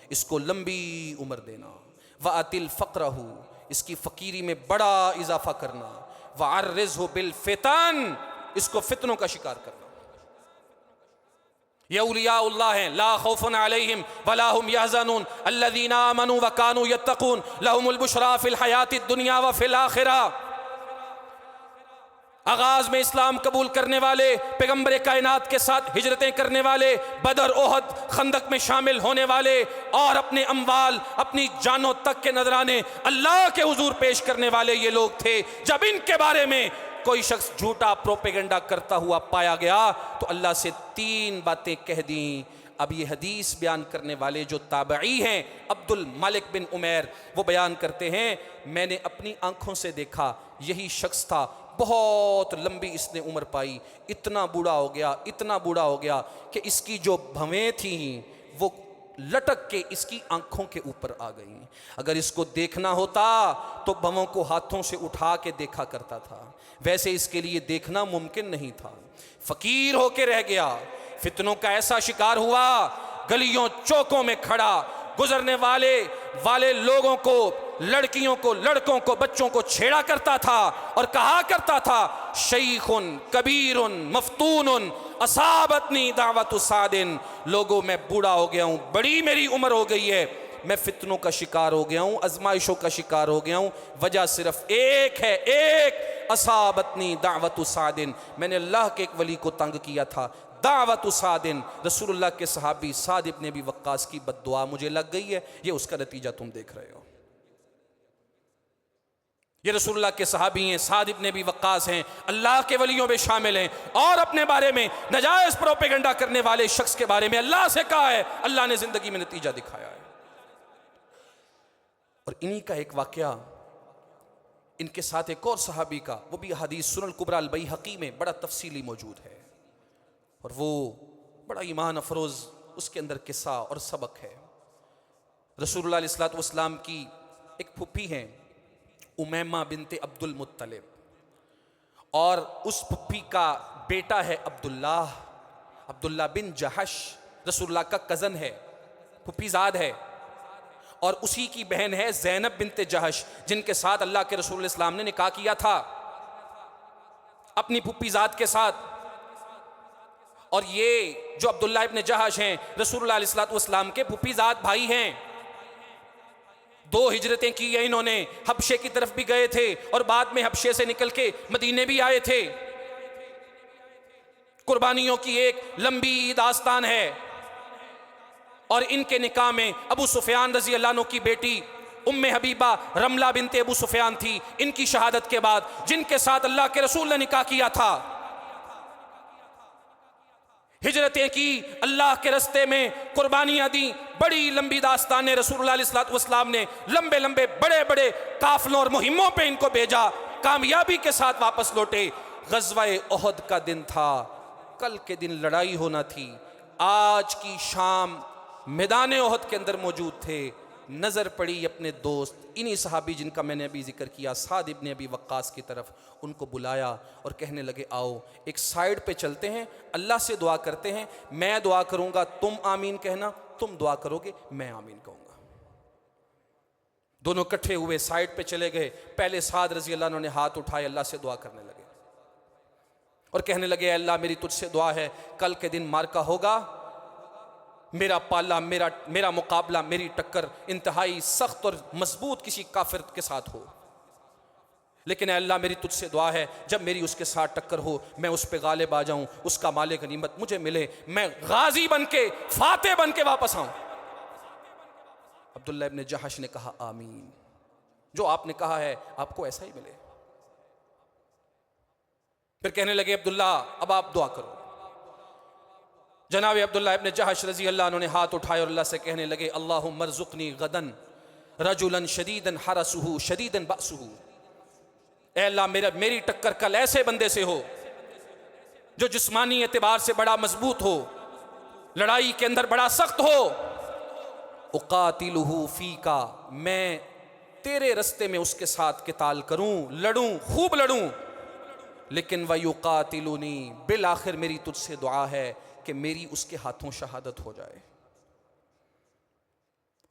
A: اس کو لمبی عمر دینا، وَأَتِلْ فَقْرَهُ، اس کی فقیری میں بڑا اضافہ کرنا، وَعَرِّزْهُ بِالْفِتَنِ، اس کو فتنوں کا شکار کرنا۔ یہ اولیاء اللہ ہیں، لا خوف علیہم ولا هم يحزنون الذین آمنوا وكانوا يتقون لهم البشرى فی الحیاۃ الدنیا وفی الآخرہ۔ آغاز میں اسلام قبول کرنے والے، پیغمبر کائنات کے ساتھ ہجرتیں کرنے والے، بدر احد خندق میں شامل ہونے والے اور اپنے اموال اپنی جانوں تک کے نذرانے اللہ کے حضور پیش کرنے والے یہ لوگ تھے۔ جب ان کے بارے میں کوئی شخص جھوٹا پروپیگنڈا کرتا ہوا پایا گیا تو اللہ سے تین باتیں کہہ دیں۔ اب یہ حدیث بیان کرنے والے جو تابعی ہیں عبد الملک بن عمیر، وہ بیان کرتے ہیں میں نے اپنی آنکھوں سے دیکھا یہی شخص تھا، بہت لمبی اس نے عمر پائی، اتنا بوڑھا ہو گیا، اتنا بوڑھا ہو گیا کہ اس کی جو بھویں تھیں وہ لٹک کے اس کی آنکھوں کے اوپر آ گئیں۔ اگر اس کو دیکھنا ہوتا تو بھووں کو ہاتھوں سے اٹھا کے دیکھا کرتا تھا، ویسے اس کے لیے دیکھنا ممکن نہیں تھا، فقیر ہو کے رہ گیا، فتنوں کا ایسا شکار ہوا، گلیوں چوکوں میں کھڑا گزرنے والے لوگوں کو، لڑکیوں کو، لڑکوں کو، بچوں کو چھیڑا کرتا تھا اور کہا کرتا تھا شیخ کبیر مفتون اصابتنی دعوت سعد، لوگوں میں بوڑھا ہو گیا ہوں، بڑی میری عمر ہو گئی ہے، میں فتنوں کا شکار ہو گیا ہوں، آزمائشوں کا شکار ہو گیا ہوں، وجہ صرف ایک ہے، ایک اصابتنی دعوت سعد، میں نے اللہ کے ایک ولی کو تنگ کیا تھا، دعوت سعد، رسول اللہ کے صحابی سعد ابن ابی وقاص کی بد دعا مجھے لگ گئی ہے، یہ اس کا نتیجہ تم دیکھ رہے ہو۔ یہ رسول اللہ کے صحابی ہیں، سعد ابن ابی وقاص ہیں، اللہ کے ولیوں میں شامل ہیں، اور اپنے بارے میں ناجائز پروپیگنڈا کرنے والے شخص کے بارے میں اللہ سے کہا ہے، اللہ نے زندگی میں نتیجہ دکھایا ہے۔ اور انہی کا ایک واقعہ ان کے ساتھ ایک اور صحابی کا، وہ بھی حدیث سنن الکبریٰ البیہقی میں بڑا تفصیلی موجود ہے، اور وہ بڑا ایمان افروز اس کے اندر قصہ اور سبق ہے۔ رسول اللہ علیہ الصلوۃ والسلام کی ایک پھپھی ہیں امیمہ بنت عبد المطلب، اور اس پھپھی کا بیٹا ہے عبداللہ بن جہش، رسول اللہ کا کزن ہے، پھپھی زاد ہے، اور اسی کی بہن ہے زینب بنت جہش، جن کے ساتھ اللہ کے رسول علیہ السلام نے نکاح کیا تھا اپنی پھپھی زاد کے ساتھ۔ اور یہ جو عبداللہ ابن جہش ہیں رسول اللہ علیہ الصلوۃ والسلام کے پھپھی زاد بھائی ہیں۔ 2 ہجرتیں کی ہیں انہوں نے، حبشے کی طرف بھی گئے تھے اور بعد میں حبشے سے نکل کے مدینے بھی آئے تھے۔ قربانیوں کی ایک لمبی داستان ہے، اور ان کے نکاح میں ابو سفیان رضی اللہ عنہ کی بیٹی ام حبیبہ رملہ بنت ابو سفیان تھی، ان کی شہادت کے بعد، جن کے ساتھ اللہ کے رسول نے نکاح کیا تھا، ہجرتیں کی، اللہ کے رستے میں قربانیاں دیں، بڑی لمبی داستان ہے۔ رسول اللہ علیہ الصلوۃ والسلام نے لمبے بڑے بڑے قافلوں اور مہموں پہ ان کو بھیجا، کامیابی کے ساتھ واپس لوٹے۔ غزوہ احد کا دن تھا، کل کے دن لڑائی ہونا تھی، آج کی شام میدان احد کے اندر موجود تھے۔ نظر پڑی اپنے دوست انہی صحابی جن کا میں نے ابھی ذکر کیا، سعد ابن ابی وقاص کی طرف، ان کو بلایا اور کہنے لگے آؤ ایک سائیڈ پہ چلتے ہیں، اللہ سے دعا کرتے ہیں، میں دعا کروں گا تم آمین کہنا، تم دعا کرو گے میں آمین کہوں گا۔ دونوں کٹھے ہوئے سائیڈ پہ چلے گئے، پہلے سعد رضی اللہ عنہ نے ہاتھ اٹھائے، اللہ سے دعا کرنے لگے اور کہنے لگے اے اللہ میری تجھ سے دعا ہے، کل کے دن مارکا ہوگا، میرا پالا، میرا مقابلہ، میری ٹکر انتہائی سخت اور مضبوط کسی کافر کے ساتھ ہو، لیکن اے اللہ میری تجھ سے دعا ہے جب میری اس کے ساتھ ٹکر ہو میں اس پہ غالب آ جاؤں، اس کا مال غنیمت مجھے ملے، میں غازی بن کے فاتح بن کے واپس آؤں۔ عبداللہ ابن جہش نے کہا آمین، جو آپ نے کہا ہے آپ کو ایسا ہی ملے۔ پھر کہنے لگے عبداللہ اب آپ دعا کرو۔ جناب عبداللہ ابن جہش رضی اللہ عنہ نے ہاتھ اٹھائے اور اللہ سے کہنے لگے اللہم ارزقنی غدن رجلا شدیدا حرسہ شدیدا بأسہ، اے اللہ میری ٹکر کل ایسے بندے سے ہو جو جسمانی اعتبار سے بڑا مضبوط ہو، لڑائی کے اندر بڑا سخت ہو، اقاتلہ فیکا، میں تیرے رستے میں اس کے ساتھ قتال کروں، لڑوں، خوب لڑوں، لیکن وَيُقَاتِلُنِي، بالآخر میری تجھ سے دعا ہے کہ میری اس کے ہاتھوں شہادت ہو جائے۔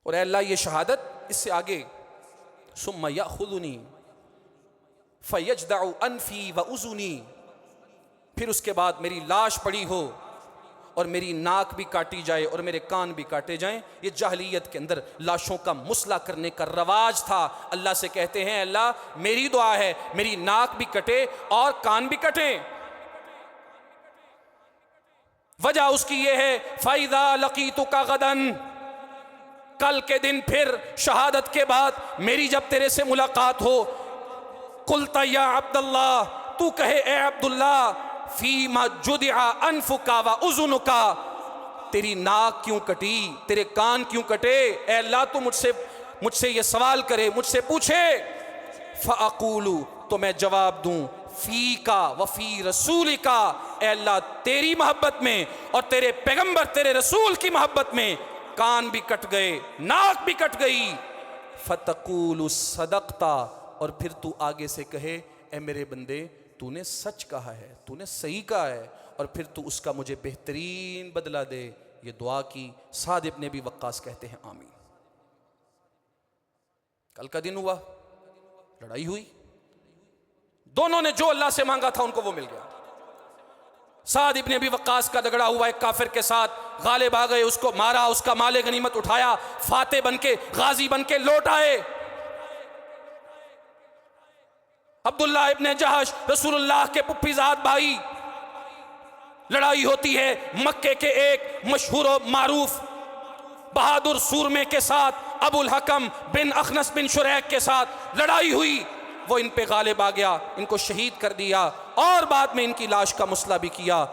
A: اور اے اللہ یہ شہادت اس سے آگے ثُمَّ يَأْخُذُنِي فَيَجْدَعُ أَنْفِي وَأُذُنِي، پھر اس کے بعد میری لاش پڑی ہو اور میری ناک بھی کاٹی جائے اور میرے کان بھی کاٹے جائیں۔ یہ جاہلیت کے اندر لاشوں کا مسئلہ کرنے کا رواج تھا۔ اللہ سے کہتے ہیں اللہ میری دعا ہے میری ناک بھی کٹے اور کان بھی کٹیں۔ وجہ اس کی یہ ہے فَإِذَا لَقِيتُكَ غَدًا، کل کے دن پھر شہادت کے بعد میری جب تیرے سے ملاقات ہو، قُلْتَ يَا عَبْدَ اللَّهِ، تو کہے اے عبداللہ، فِيمَا جُدِعَ أَنفُكَ وَأُذُنُكَ، تیری ناک کیوں کٹی، تیرے کان کیوں کٹے؟ اے اللہ تو مجھ سے یہ سوال کرے، مجھ سے پوچھے، فَأَقُولُ، تو میں جواب دوں، فِيكَ وَفِي رَسُولِكَ، اے اللہ تیری محبت میں اور تیرے پیغمبر تیرے رسول کی محبت میں کان بھی کٹ گئے، ناک بھی کٹ گئی۔ فَتَقُولُ صَدَقْتَ، اور پھر تو آگے سے کہے اے میرے بندے تو نے سچ کہا ہے، تو نے صحیح کہا ہے، اور پھر تو اس کا مجھے بہترین بدلہ دے۔ یہ دعا کی، سعد ابن ابی وقاص کہتے ہیں آمین۔ کل کا دن ہوا، لڑائی ہوئی، دونوں نے جو اللہ سے مانگا تھا ان کو وہ مل گیا۔ سعد ابن ابی وقاص کا جھگڑا ہوا ایک کافر کے ساتھ، غالب آ گئے، اس کو مارا، اس کا مال غنیمت اٹھایا، فاتح بن کے غازی بن کے لوٹ آئے۔ عبداللہ ابن جہش رسول اللہ کے پھپھی زاد بھائی
B: لڑائی ہوتی ہے مکے کے ایک مشہور و معروف بہادر سورمے کے ساتھ، ابو الحکم بن اخنس بن شریک کے ساتھ لڑائی ہوئی، وہ ان پہ غالب آ گیا، ان کو شہید کر دیا اور بعد میں ان کی لاش کا مسئلہ بھی کیا۔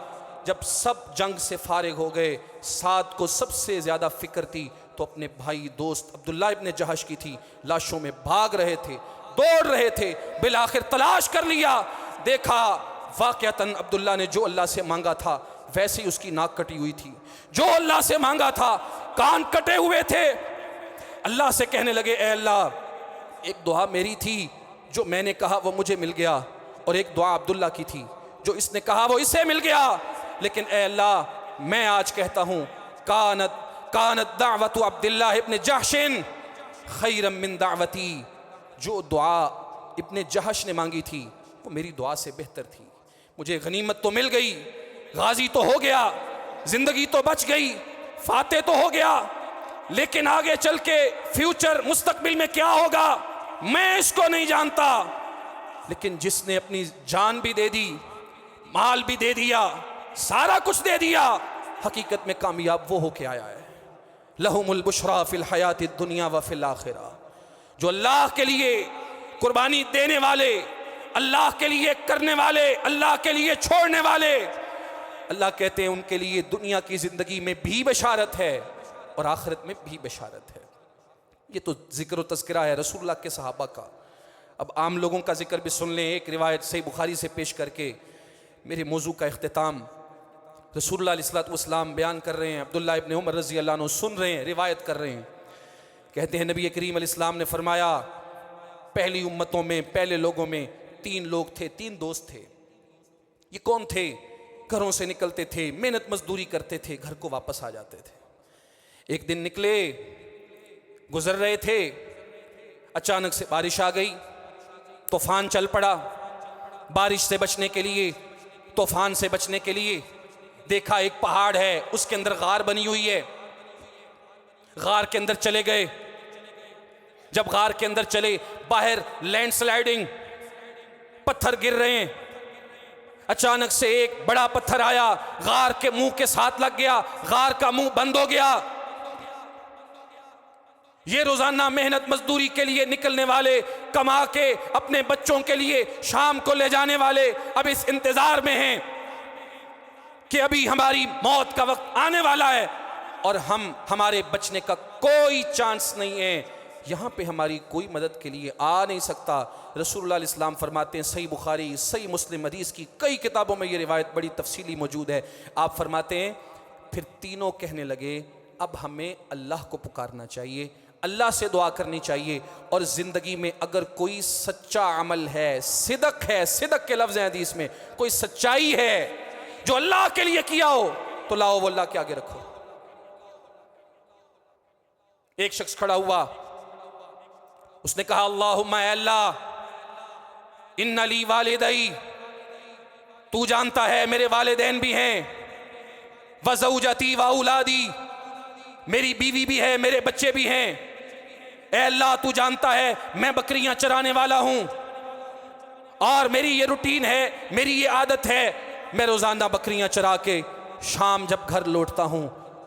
B: جب سب جنگ سے فارغ ہو گئے، سعد کو سب سے زیادہ فکر تھی تو اپنے بھائی دوست عبداللہ ابن جہش کی تھی۔ لاشوں میں بھاگ رہے تھے، دوڑ رہے تھے، بالآخر تلاش کر لیا، دیکھا واقعتاً عبداللہ نے جو اللہ سے مانگا تھا ویسے ہی اس کی ناک کٹی ہوئی تھی، جو اللہ سے مانگا تھا کان کٹے ہوئے تھے۔ اللہ سے کہنے لگے اے اللہ، ایک دعا میری تھی جو میں نے کہا وہ مجھے مل گیا، اور ایک دعا عبداللہ کی تھی جو اس نے کہا وہ اسے مل گیا، لیکن اے اللہ میں آج کہتا ہوں کانت دعوت عبداللہ ابن جحش خیرا من دعوتی، جو دعا ابن جحش نے مانگی تھی وہ میری دعا سے بہتر تھی۔ مجھے غنیمت تو مل گئی، غازی تو ہو گیا، زندگی تو بچ گئی، فاتح تو ہو گیا، لیکن آگے چل کے فیوچر مستقبل میں کیا ہوگا میں اس کو نہیں جانتا۔ لیکن جس نے اپنی جان بھی دے دی، مال بھی دے دیا، سارا کچھ دے دیا، حقیقت میں کامیاب وہ ہو کے آیا ہے۔ لہم البشریٰ فی الحیات الدنیا وفی الآخرہ، جو اللہ کے لیے قربانی دینے والے، اللہ کے لیے کرنے والے، اللہ کے لیے چھوڑنے والے، اللہ کہتے ہیں ان کے لیے دنیا کی زندگی میں بھی بشارت ہے اور آخرت میں بھی بشارت ہے۔ یہ تو ذکر و تذکرہ ہے رسول اللہ کے صحابہ کا، اب عام لوگوں کا ذکر بھی سن لیں۔ ایک روایت صحیح بخاری سے پیش کر کے میرے موضوع کا اختتام، رسول اللہ علیہ السلام بیان کر رہے ہیں، عبداللہ ابن عمر رضی اللہ عنہ سن رہے ہیں، روایت کر رہے ہیں، کہتے ہیں نبی کریم علیہ السلام نے فرمایا پہلی امتوں میں، پہلے لوگوں میں 3 لوگ تھے، 3 دوست تھے۔ یہ کون تھے؟ گھروں سے نکلتے تھے، محنت مزدوری کرتے تھے، گھر کو واپس آ جاتے تھے۔ ایک دن نکلے، گزر رہے تھے، اچانک سے بارش آ گئی، طوفان چل پڑا۔ بارش سے بچنے کے لیے، طوفان سے بچنے کے لیے دیکھا ایک پہاڑ ہے، اس کے اندر غار بنی ہوئی ہے، غار کے اندر چلے گئے۔ جب غار کے اندر چلے، باہر لینڈ سلائیڈنگ، پتھر گر رہے ہیں، اچانک سے ایک بڑا پتھر آیا، غار کے منہ کے ساتھ لگ گیا، غار کا منہ بند ہو گیا۔ یہ روزانہ محنت مزدوری کے لیے نکلنے والے، کما کے اپنے بچوں کے لیے شام کو لے جانے والے اب اس انتظار میں ہیں کہ ابھی ہماری موت کا وقت آنے والا ہے اور ہمارے بچنے کا کوئی چانس نہیں ہے، یہاں پہ ہماری کوئی مدد کے لیے آ نہیں سکتا۔ رسول اللہ علیہ السلام فرماتے ہیں، صحیح بخاری، صحیح مسلم حدیث کی کئی کتابوں میں یہ روایت بڑی تفصیلی موجود ہے، آپ فرماتے ہیں پھر تینوں کہنے لگے اب ہمیں اللہ کو پکارنا چاہیے، اللہ سے دعا کرنی چاہیے، اور زندگی میں اگر کوئی سچا عمل ہے، صدق ہے، صدق کے لفظ ہیں حدیث میں، کوئی سچائی ہے جو اللہ کے لیے کیا ہو تو لاؤ وہ اللہ کے آگے رکھو۔ ایک شخص کھڑا ہوا، اس نے کہا اللہم اے اللہ ان لی والدی، تو جانتا ہے میرے والدین بھی ہیں، وزوجتی واولادی، میری بیوی بھی ہے، میرے بچے بھی ہیں، اے اللہ تو جانتا ہے میں بکریاں چرانے والا ہوں اور میری یہ روٹین ہے، میری یہ عادت ہے، میں روزانہ بکریاں چرا کے شام جب گھر لوٹتا ہوں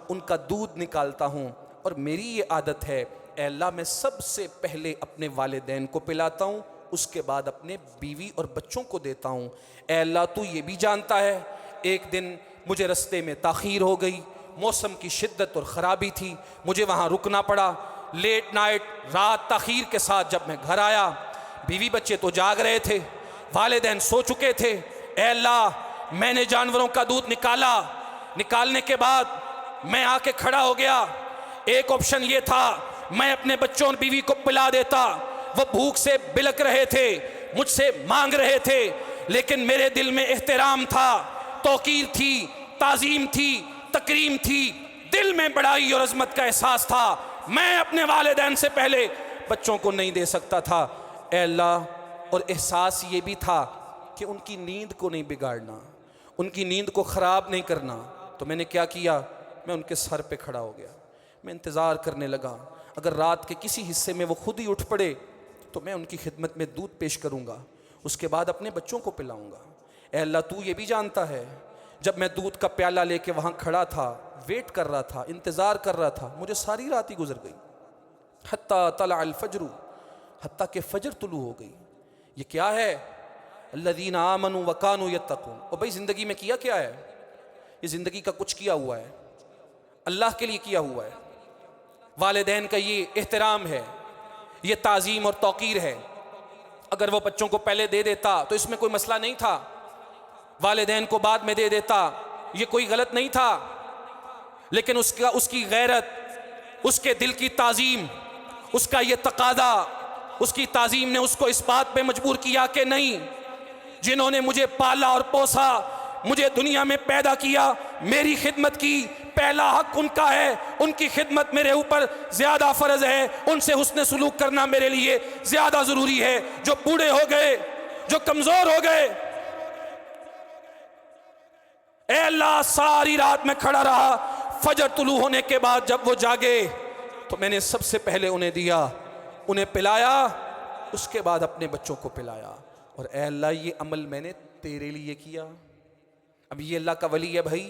B: ان کا دودھ نکالتا ہوں، اور میری یہ عادت ہے اے اللہ میں سب سے پہلے اپنے والدین کو پلاتا ہوں، اس کے بعد اپنے بیوی اور بچوں کو دیتا ہوں۔ اے اللہ تو یہ بھی جانتا ہے ایک دن مجھے رستے میں تاخیر ہو گئی، موسم کی شدت اور خرابی تھی، مجھے وہاں رکنا پڑا، لیٹ نائٹ، رات تاخیر کے ساتھ جب میں گھر آیا، بیوی بچے تو جاگ رہے تھے، والدین سو چکے تھے، اے اللہ میں نے جانوروں کا دودھ نکالا، نکالنے کے بعد میں آ کے کھڑا ہو گیا، ایک آپشن یہ تھا میں اپنے بچوں اور بیوی کو پلا دیتا، وہ بھوک سے بلک رہے تھے، مجھ سے مانگ رہے تھے، لیکن میرے دل میں احترام تھا، توقیر تھی، تعظیم تھی، تکریم تھی، دل میں بڑائی اور عظمت کا احساس تھا، میں اپنے والدین سے پہلے بچوں کو نہیں دے سکتا تھا اے اللہ، اور احساس یہ بھی تھا کہ ان کی نیند کو نہیں بگاڑنا، ان کی نیند کو خراب نہیں کرنا، تو میں نے کیا کیا، میں ان کے سر پہ کھڑا ہو گیا، میں انتظار کرنے لگا، اگر رات کے کسی حصے میں وہ خود ہی اٹھ پڑے تو میں ان کی خدمت میں دودھ پیش کروں گا، اس کے بعد اپنے بچوں کو پلاؤں گا۔ اے اللہ تو یہ بھی جانتا ہے جب میں دودھ کا پیالہ لے کے وہاں کھڑا تھا، ویٹ کر رہا تھا، انتظار کر رہا تھا، مجھے ساری رات ہی گزر گئی، حتیٰ طلع الفجر، حتیٰ کہ فجر طلوع ہو گئی۔ یہ کیا ہے؟ الذین آمنوا وکانوا یتقون۔ اور بھائی زندگی میں کیا کیا ہے؟ یہ زندگی کا کچھ کیا ہوا ہے، اللہ کے لیے کیا ہوا ہے، والدین کا یہ احترام ہے، یہ تعظیم اور توقیر ہے۔ اگر وہ بچوں کو پہلے دے دیتا تو اس میں کوئی مسئلہ نہیں تھا، والدین کو بعد میں دے دیتا یہ کوئی غلط نہیں تھا، لیکن اس کی غیرت، اس کے دل کی تعظیم، اس کا یہ تقاضا، اس کی تعظیم نے اس کو اس بات پہ مجبور کیا کہ نہیں، جنہوں نے مجھے پالا اور پوسا، مجھے دنیا میں پیدا کیا، میری خدمت کی، پہلا حق ان کا ہے، ان کی خدمت میرے اوپر زیادہ فرض ہے، ان سے حسن سلوک کرنا میرے لیے زیادہ ضروری ہے۔ جو بوڑھے ہو گئے، جو کمزور ہو گئے، اے اللہ ساری رات میں کھڑا رہا، فجر طلوع ہونے کے بعد جب وہ جاگے تو میں نے سب سے پہلے انہیں دیا، انہیں پلایا، اس کے بعد اپنے بچوں کو پلایا۔ اور اے اللہ یہ عمل میں نے تیرے لیے کیا۔ اب یہ اللہ کا ولی ہے بھائی،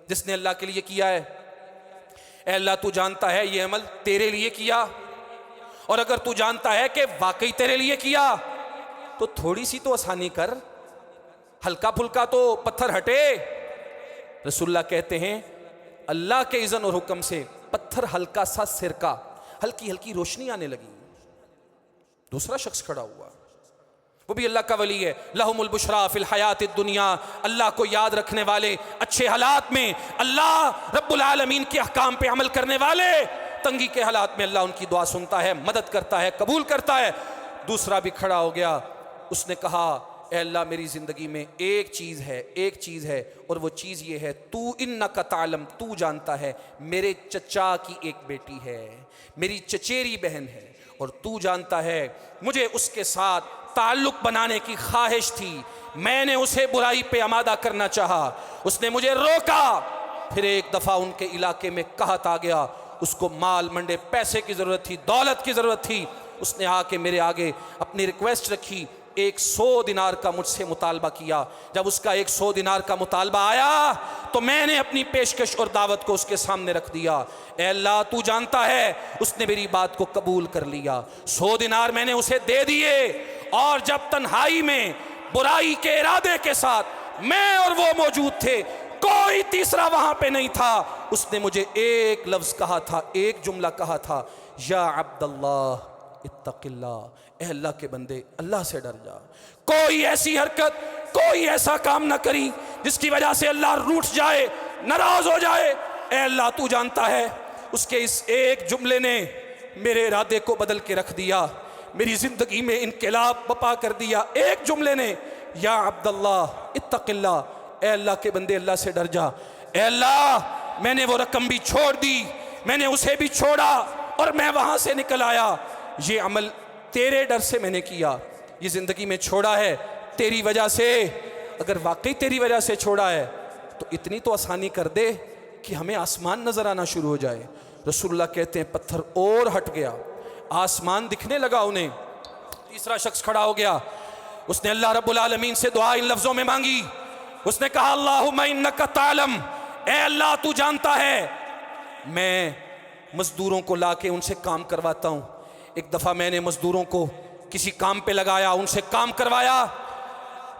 B: جس نے اللہ کے لیے کیا ہے۔ اے اللہ تو جانتا ہے یہ عمل تیرے لیے کیا، اور اگر تو جانتا ہے کہ واقعی تیرے لیے کیا تو تھوڑی سی تو آسانی کر، ہلکا پھلکا تو پتھر ہٹے۔ رسول اللہ کہتے ہیں اللہ کے اذن اور حکم سے پتھر ہلکا سا سرکہ، ہلکی ہلکی روشنی آنے لگی۔ دوسرا شخص کھڑا ہوا، وہ بھی اللہ کا ولی ہے، لہم البشریٰ فی الحیات الدنیا، اللہ کو یاد رکھنے والے، اچھے حالات میں اللہ رب العالمین کے احکام پہ عمل کرنے والے، تنگی کے حالات میں اللہ ان کی دعا سنتا ہے، مدد کرتا ہے، قبول کرتا ہے۔ دوسرا بھی کھڑا ہو گیا، اس نے کہا اے اللہ میری زندگی میں ایک چیز ہے اور وہ چیز یہ ہے، تو انک تعلم، تو جانتا ہے میرے چچا کی ایک بیٹی ہے، میری چچیری بہن ہے، اور تو جانتا ہے مجھے اس کے ساتھ تعلق بنانے کی خواہش تھی، میں نے اسے برائی پہ آمادہ کرنا چاہا، اس نے مجھے روکا، پھر ایک دفعہ ان کے علاقے میں قحط آ گیا، اس کو مال منڈے پیسے کی ضرورت تھی، دولت کی ضرورت تھی، اس نے آ کے میرے آگے اپنی ریکویسٹ رکھی، 100 دینار کا مجھ سے مطالبہ کیا۔ جب اس کا 100 دینار کا مطالبہ آیا تو میں نے اپنی پیشکش اور دعوت کو اس کے سامنے رکھ دیا۔ اے اللہ تو جانتا ہے اس نے میری بات کو قبول کر لیا، 100 دینار میں نے اسے دے دیے، اور جب تنہائی میں برائی کے ارادے کے ساتھ میں اور وہ موجود تھے، کوئی تیسرا وہاں پہ نہیں تھا، اس نے مجھے ایک لفظ کہا تھا، ایک جملہ کہا تھا، یا عبداللہ اتق اللہ، اے اللہ کے بندے اللہ سے ڈر جا، کوئی ایسی حرکت، کوئی ایسا کام نہ کری جس کی وجہ سے اللہ روٹھ جائے، ناراض ہو جائے۔ اے اللہ تو جانتا ہے اس کے اس ایک جملے نے میرے ارادے کو بدل کے رکھ دیا، میری زندگی میں انقلاب بپا کر دیا۔ ایک جملے نے، یا عبداللہ اتق اللہ، اے اللہ کے بندے اللہ سے ڈر جا۔ اے اللہ میں نے وہ رقم بھی چھوڑ دی، میں نے اسے بھی چھوڑا، اور میں وہاں سے نکل آیا، یہ عمل تیرے ڈر سے میں نے کیا، یہ زندگی میں چھوڑا ہے تیری وجہ سے۔ اگر واقعی تیری وجہ سے چھوڑا ہے تو اتنی تو آسانی کر دے کہ ہمیں آسمان نظر آنا شروع ہو جائے۔ رسول اللہ کہتے ہیں پتھر اور ہٹ گیا، آسمان دکھنے لگا انہیں۔ تیسرا شخص کھڑا ہو گیا، اس نے اللہ رب العالمین سے دعا ان لفظوں میں مانگی، اس نے کہا اللہم انک تعلم، اے اللہ تو جانتا ہے میں مزدوروں کو لا کے ان سے کام کرواتا ہوں۔ ایک دفعہ میں نے مزدوروں کو کسی کام پہ لگایا، ان سے کام کروایا،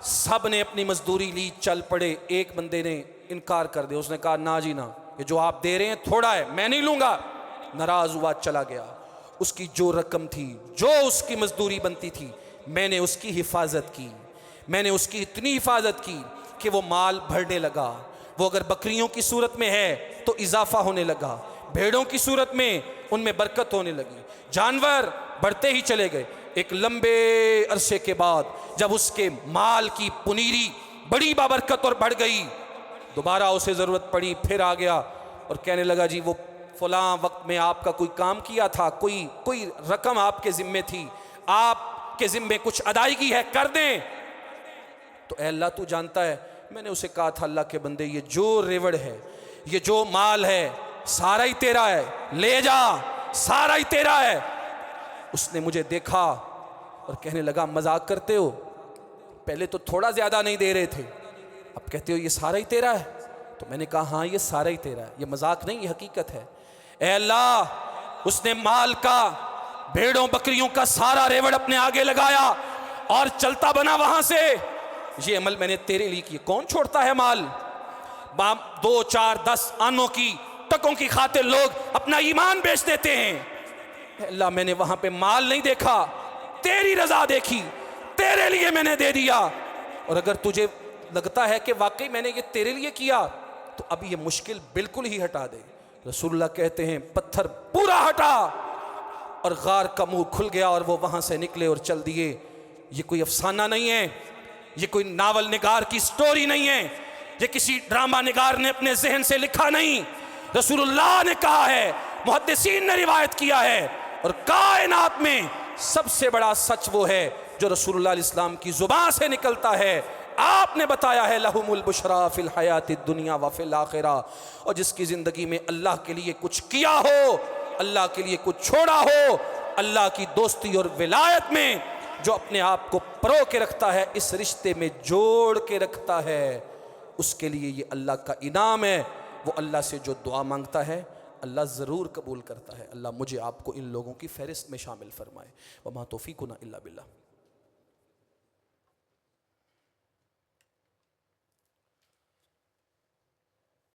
B: سب نے اپنی مزدوری لی، چل پڑے، ایک بندے نے انکار کر دیا، اس نے کہا نا جی نا، یہ جو آپ دے رہے ہیں تھوڑا ہے، میں نہیں لوں گا، ناراض ہوا چلا گیا۔ اس کی جو رقم تھی، جو اس کی مزدوری بنتی تھی، میں نے اس کی حفاظت کی، میں نے اس کی اتنی حفاظت کی کہ وہ مال بڑھنے لگا، وہ اگر بکریوں کی صورت میں ہے تو اضافہ ہونے لگا، بھیڑوں کی صورت میں ان میں برکت ہونے لگی، جانور بڑھتے ہی چلے گئے۔ ایک لمبے عرصے کے بعد جب اس کے مال کی پنیری بڑی بابرکت اور بڑھ گئی، دوبارہ اسے ضرورت پڑی، پھر آ گیا اور کہنے لگا جی وہ فلاں وقت میں آپ کا کوئی کام کیا تھا، کوئی رقم آپ کے ذمے تھی، آپ کے ذمے کچھ ادائیگی ہے، کر دیں۔ تو اے اللہ تو جانتا ہے، میں نے اسے کہا تھا اللہ کے بندے یہ جو ریوڑ ہے، یہ جو مال ہے سارا ہی تیرا ہے، لے جا، سارا ہی تیرا ہے۔ اس نے مجھے دیکھا اور کہنے لگا مذاق کرتے ہو، پہلے تو تھوڑا زیادہ نہیں دے رہے تھے، اب کہتے ہو یہ سارا ہی تیرا ہے؟ تو میں نے کہا ہاں یہ سارا ہی تیرا ہے، یہ مذاق نہیں، یہ حقیقت ہے۔ اے اللہ، اس نے مال کا، بھیڑوں بکریوں کا سارا ریوڑ اپنے آگے لگایا اور چلتا بنا وہاں سے، یہ عمل میں نے تیرے لیے کیا۔ کون چھوڑتا ہے مال؟ 2 4 10 آنوں کی ٹکوں کی خاطر لوگ اپنا ایمان بیچ دیتے ہیں۔ اے اللہ، میں نے وہاں پہ مال نہیں دیکھا، تیری رضا دیکھی، تیرے لیے میں نے دے دیا، اور اگر تجھے لگتا ہے کہ واقعی میں نے یہ تیرے لیے کیا تو اب یہ مشکل بالکل ہی ہٹا دے۔ رسول اللہ کہتے ہیں پتھر پورا ہٹا اور غار کا منہ کھل گیا اور وہ وہاں سے نکلے اور چل دیے۔ یہ کوئی افسانہ نہیں ہے، یہ کوئی ناول نگار کی سٹوری نہیں ہے، یہ کسی ڈرامہ نگار نے اپنے ذہن سے لکھا نہیں، رسول اللہ نے کہا ہے، محدثین نے روایت کیا ہے، اور کائنات میں سب سے بڑا سچ وہ ہے جو رسول اللہ علیہ السلام کی زبان سے نکلتا ہے۔ آپ نے بتایا ہے لہم البشرا فی الحیات الدنیا وفی الآخرہ، اور جس کی زندگی میں اللہ کے لیے کچھ کیا ہو، اللہ کے لیے کچھ چھوڑا ہو، اللہ کی دوستی اور ولایت میں جو اپنے آپ کو پرو کے رکھتا ہے، اس رشتے میں جوڑ کے رکھتا ہے، اس کے لیے یہ اللہ کا انعام ہے۔ وہ اللہ سے جو دعا مانگتا ہے اللہ ضرور قبول کرتا ہے۔ اللہ مجھے آپ کو ان لوگوں کی فہرست میں شامل فرمائے۔ وما توفیقنا الا باللہ۔